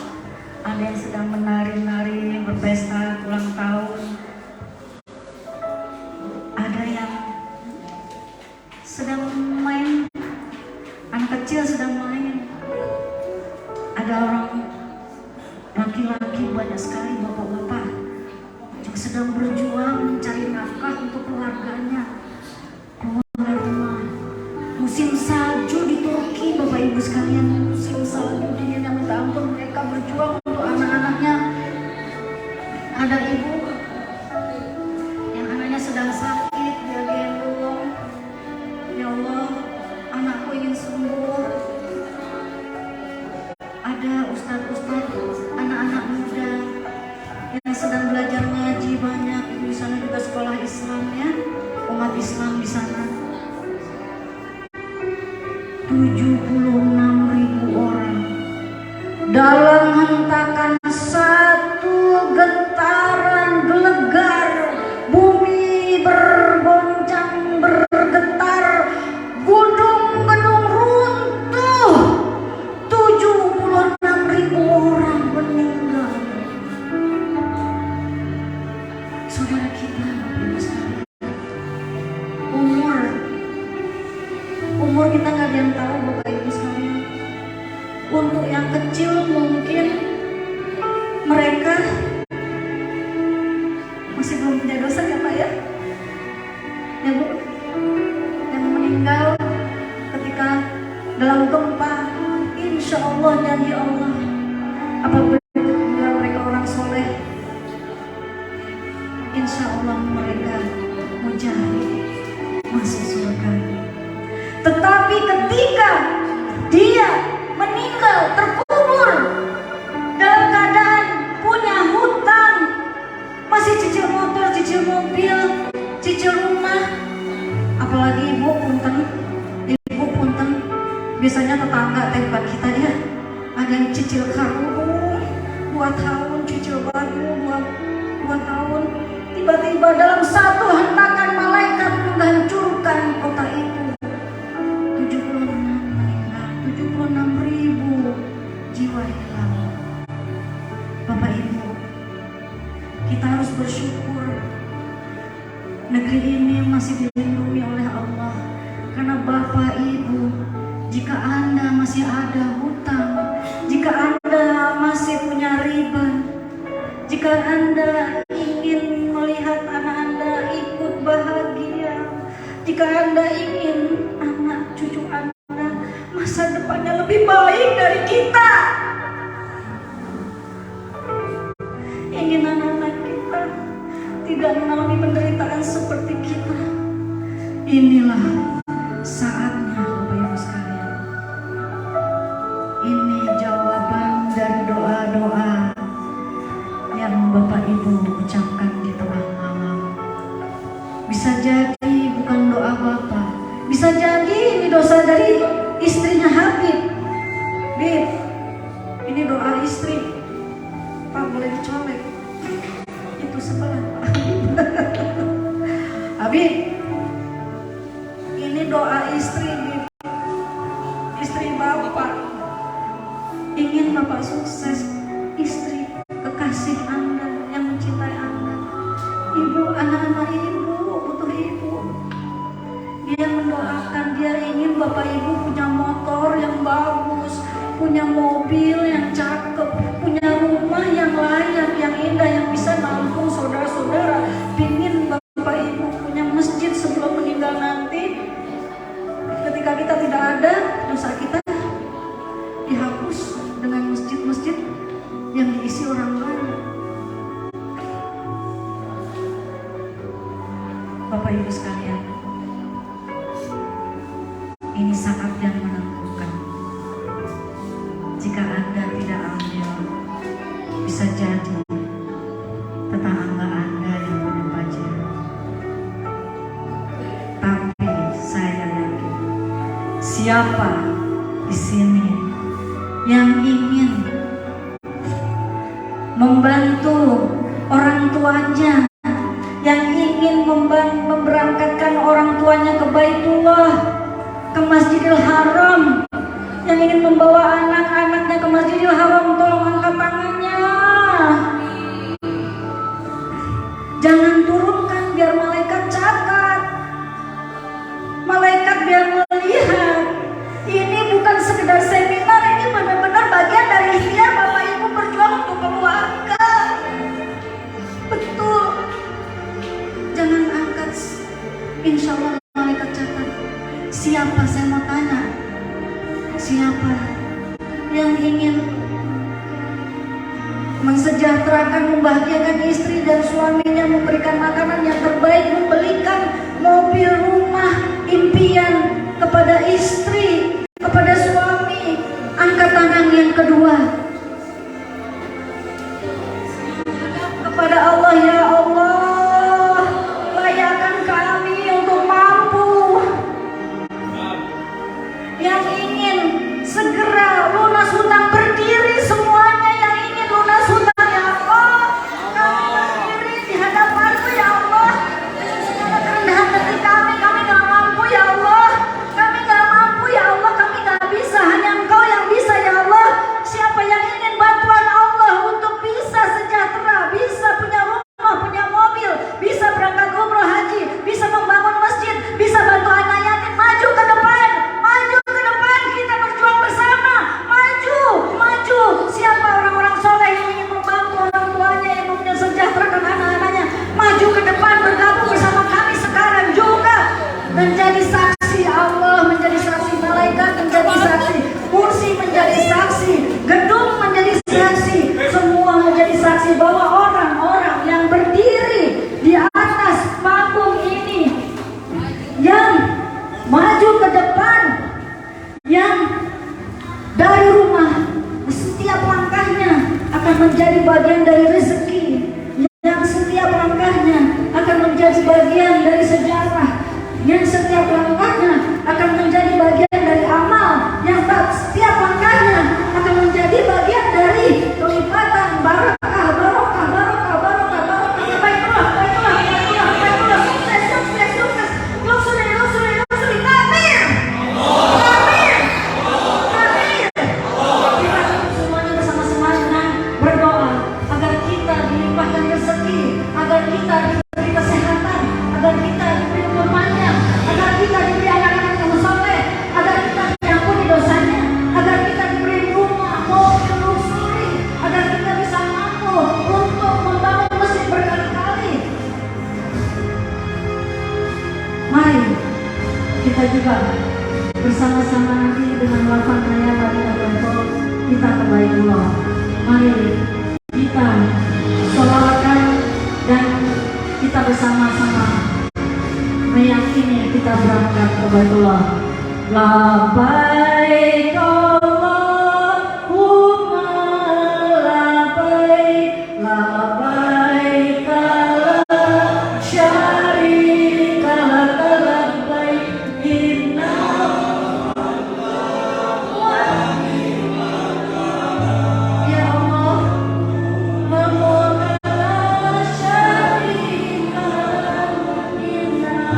ada yang sedang menari-nari, berpesta ulang tahun. Ada yang sedang main, anak kecil sedang main. Ada orang laki-laki banyak sekali, bapak-bapak juga sedang berjuang mencari nafkah untuk keluarganya, keluar dari rumah. Musim salju di Turki Bapak Ibu sekalian, musim salju dingin yang minta ampun, mereka berjuang untuk anak-anaknya. Ada ibu yang anaknya sedang sakit, dia gendong, ya Allah anakku ingin sembuh. Ada ustadz-ustadz, anak-anak muda yang sedang belajar ngaji banyak. Di sana juga sekolah Islam ya, umat Islam di sana. 76.000 orang dalam hentakan satu getaran gelegar, bumi bergoncang bergetar, gedung-gedung runtuh, 76.000 orang meninggal. Saudara kita Bapak Ibu sekalian, umur kita nggak ada yang tahu Bapak Ibu sekalian. Untuk yang kecil mungkin mereka masih belum punya dosa ya Pak ya, ya Bu, yang meninggal ketika dalam gempa, insya Allah janji Allah apabila mereka orang soleh, insya Allah mereka mujahid masuk surga. Tetapi ketika dia meninggal terkubur dalam keadaan punya hutang, masih cicil motor, cicil mobil, cicil rumah, apalagi ibu punten, biasanya tetangga tempat kita ya, ada yang cicil karung 2 tahun, cicil baju 2 tahun, tiba-tiba dalam satu hentakan malaikat menghancurkan kota itu. 76.000 jiwa hilang. Bapak Ibu, kita harus bersyukur negeri ini masih dilindungi oleh Allah. Karena Bapak Ibu, jika Anda masih ada hutang, jika Anda masih punya riba, jika Anda ingin melihat anak Anda ikut bahagia, jika Anda ingin anak cucu Anda masa depannya lebih baik dari kita, ingin anak-anak kita tidak mengalami penderitaan seperti kita, inilah saatnya Bapak Ibu sekalian. Ini jawaban dari doa-doa yang Bapak Ibu ucapkan di tengah malam. Bisa jadi bukan doa Bapak, bisa jadi ini dosa dari istrinya Habib. Bib, ini doa istri. Pak boleh dicolek itu sebelah Pak Habib. Bib, ini doa istri, Bib. Istri Bapak ingin Bapak sukses. Istri kekasih Anda yang mencintai Anda. Ibu, anak-anak ibu butuh ibu. Dia mendoakan, dia ingin Bapak Ibu punya motor yang bagus, punya mobil yang cakep, punya rumah yang layak, yang indah, yang bisa nampung saudara-saudara. Pingin Bapak Ibu punya masjid sebelum meninggal nanti. Ketika kita tidak ada, dosa kita dihapus dengan masjid-masjid yang diisi orang lain. Bapak Ibu sekalian, ini saat yang menentukan. Jika Anda tidak ambil, bisa jadi tetangga Anda yang berbahagia. Tapi saya yakin, siapa di sini yang ingin membantu orang tuanya, yang ingin memberangkatkan orang tuanya ke Baitullah, ke Masjidil Haram, yang ingin membawa anak-anaknya ke Masjidil Haram, tolong angkat tangannya. Jangan turunkan biar malaikat catat, malaikat biar melihat. Ini bukan sekedar seminar, ini benar-benar bagian dari ikhtiar Bapak Ibu berjuang untuk keluarga. Betul. Jangan angkat, insya Allah malaikat catat. Siapa, saya mau tanya, siapa yang ingin mensejahterakan, membahagiakan istri dan suaminya, memberikan makanan yang terbaik, membelikan mobil, rumah, impian kepada istri, kepada suami? Angkat tangan yang kedua. Kepada Allah, ya Allah, layakkan kami untuk mampu. Yang ingin segera lunas hutang, berdiri semuanya yang ingin lunas hutang, ya Allah. Kami berdiri di hadapan-Mu, ya Allah. Dengan segala kerendahan hati kami gak mampu, ya Allah. Kami gak mampu, ya Allah. Kami gak bisa, hanya Engkau yang bisa, ya Allah. Siapa yang ingin bantuan Allah untuk bisa sejahtera, bisa punya rumah, punya mobil, bisa berangkat umroh haji, bisa membangun masjid, bisa bantu anak yatim, maju ke depan, maju ke depan, kita berjuang bersama, maju, maju. Siapa orang-orang soleh yang ingin membantu orang tuanya, yang mau mensejahterakan anak-anaknya, maju ke depan, bergabung bersama kami sekarang juga. Menjadi saksi Allah, menjadi saksi malaikat, menjadi saksi kursi, menjadi saksi gedung, menjadi saksi, semua menjadi saksi bahwa orang-orang yang berdiri di atas panggung ini, yang maju ke depan, yang dari rumah setiap langkahnya akan menjadi bagian dari rezeki, yang setiap langkahnya akan menjadi bagian dari sejarah, yang setiap langkahnya akan menjadi bagian dari amal, yang setiap langkahnya akan menjadi bagian dari kelipatan barakah, barokah, barokah, barokah, barokah. Baiklah, baiklah, baiklah, baiklah. Sukses, sukses, sukses. Lusuri, lusuri, lusuri. Amin. Amin. Amin. Kita semuanya bersama-sama berdoa agar kita dilimpahkan rezeki, agar kita diberi kesehatan, agar kita diberi umurnya, agar kita diberi anak-anak yang soleh, agar kita diampuni dosanya, agar kita diberi rumah, mobil, luxury, agar kita bisa mampu untuk membangun masjid berkali-kali. Mari kita juga bersama-sama nanti dengan lafaz ayat atau kita ke Baitullah. Mari kita sholawatkan dan kita bersama-sama meyakini kita berangkat ke Baitullah. Labbaik Allahumma labbaik, labbaik la syarika lak labbaik, inna ya Allah, memohon la syarika inna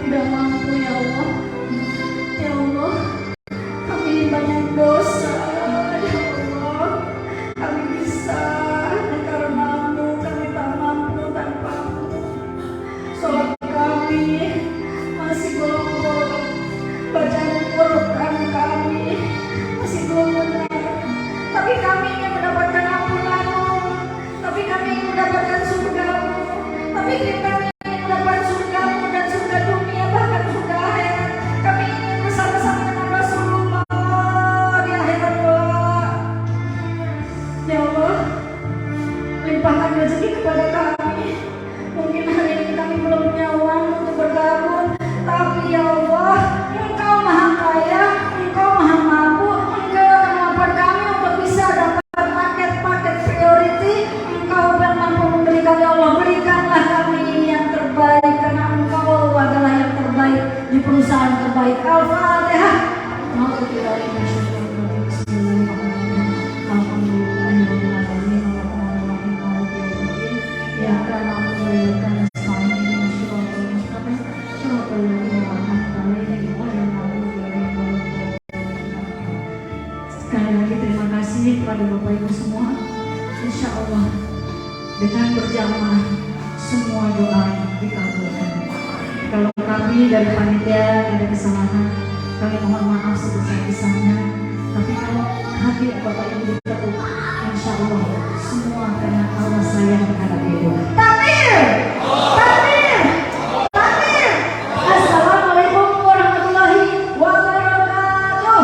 tidak mampu ya Allah. Ya Allah, kami banyak dosa. Ya Allah, kami bisa karenamu, kami tak mampu tanpamu. Sholat kami masih bolong-bolong, bacaan Quran kami masih belum benar. Tapi kami ingin mendapatkan ampunanmu, tapi kami ingin mendapatkan surgamu, tapi kami ingin mendapat surgamu dan surga dunia, bahkan surga akhirat. Kami ingin bersama-sama dengan Rasulullah di akhirat kelak. Ya Allah, limpahkan rezeki kepada kami. Mungkin hari ini kami belum punya uang untuk bergabung, tapi ya Allah, Engkau maha kaya, Engkau maha mampu, Engkau akan mampukan kami untuk bisa dapat paket-paket priority. Engkau akan mampu memberikan, ya Allah, berikanlah kami ini yang terbaik, karena Engkau adalah yang terbaik di perusahaan terbaik. Al-Fatihah. Sekali lagi terima kasih kepada Bapak Ibu semua. Insya Allah dengan berjamaah semua doa dikabulkan. Kalau kami dari panitia ada kesalahan, kami mohon maaf sebesar-besarnya. Tapi kalau hati Bapak Ibu diketuk, insya Allah semua karena Allah sayang terhadap Ibu. Takbir! Takbir! Takbir! Assalamualaikum warahmatullahi wabarakatuh.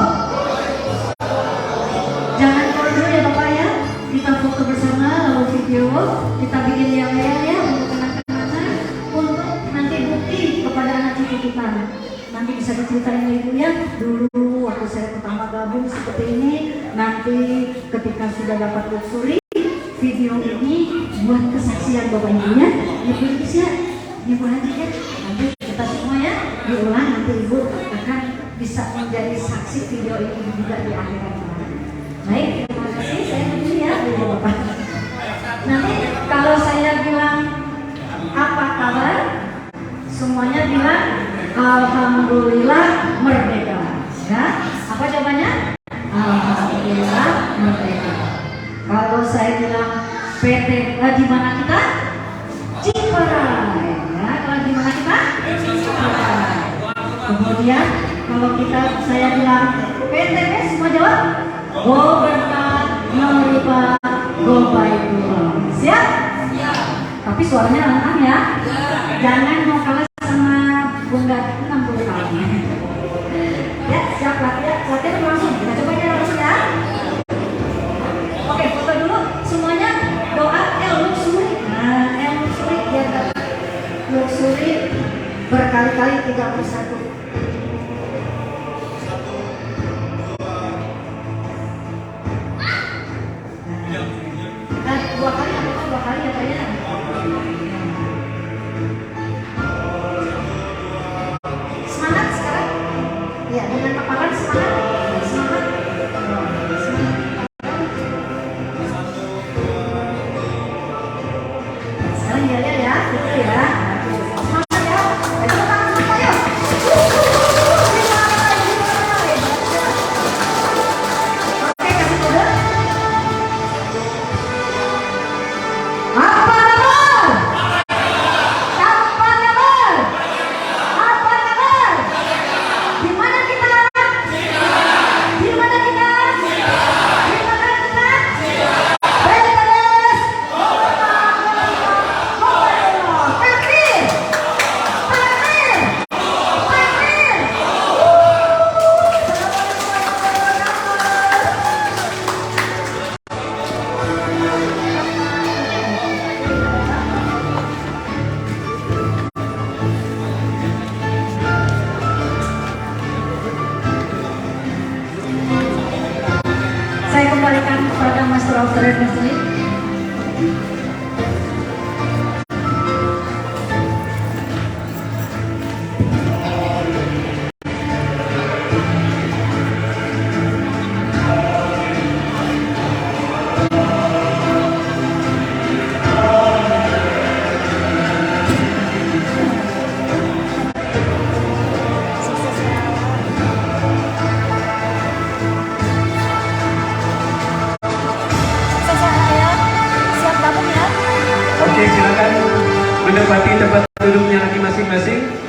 Jangan keluar dulu ya Bapak ya. Kita foto bersama lalu video. Kita bikin yel-yel ya untuk kenang-kenangan, untuk nanti bukti kepada anak cucu kita. Nanti bisa diceritain Ibu ya, dulu waktu saya pertama gabung seperti ini. Nanti ketika sudah dapat luxury, video ini buat kesaksian Bapak Ibu ya. Ibu bisa, Ibu aja ya. Nanti kita semua ya diulang, nanti Ibu akan bisa menjadi saksi video ini juga di akhirat. Baik, terima kasih. Saya dulu ya, Ibu Bapak. Nanti kalau saya bilang apa kabar, semuanya bilang alhamdulillah merdeka. Ya, apa jawabannya? Alhamdulillah merdeka. Kalau saya bilang PT, di mana kita? Ciparai. Ya, kalau di mana kita? Ciparai. Kemudian kalau saya bilang PTB, semua jawab go berkat, no riba, go baiklah. Siap? Siap. Tapi suaranya lantang ya. Jangan mau kalah sama Bunda 60 tahun. Ya, siap latihan langsung. Kita coba aja langsung ya. Oke, foto dulu. Semuanya doa luxury. Nah, luxury biar dapat luxury berkali-kali 31. Dua kali ya Pak ya. Semangat sekarang. Ya, dengan paparan semangat. Semangat. Sekarang ya gitu ya. Semangat ya. Ayo tangan semua ayo. Oke, kasih kode. Apa nomor? menempati tempat duduknya lagi masing-masing.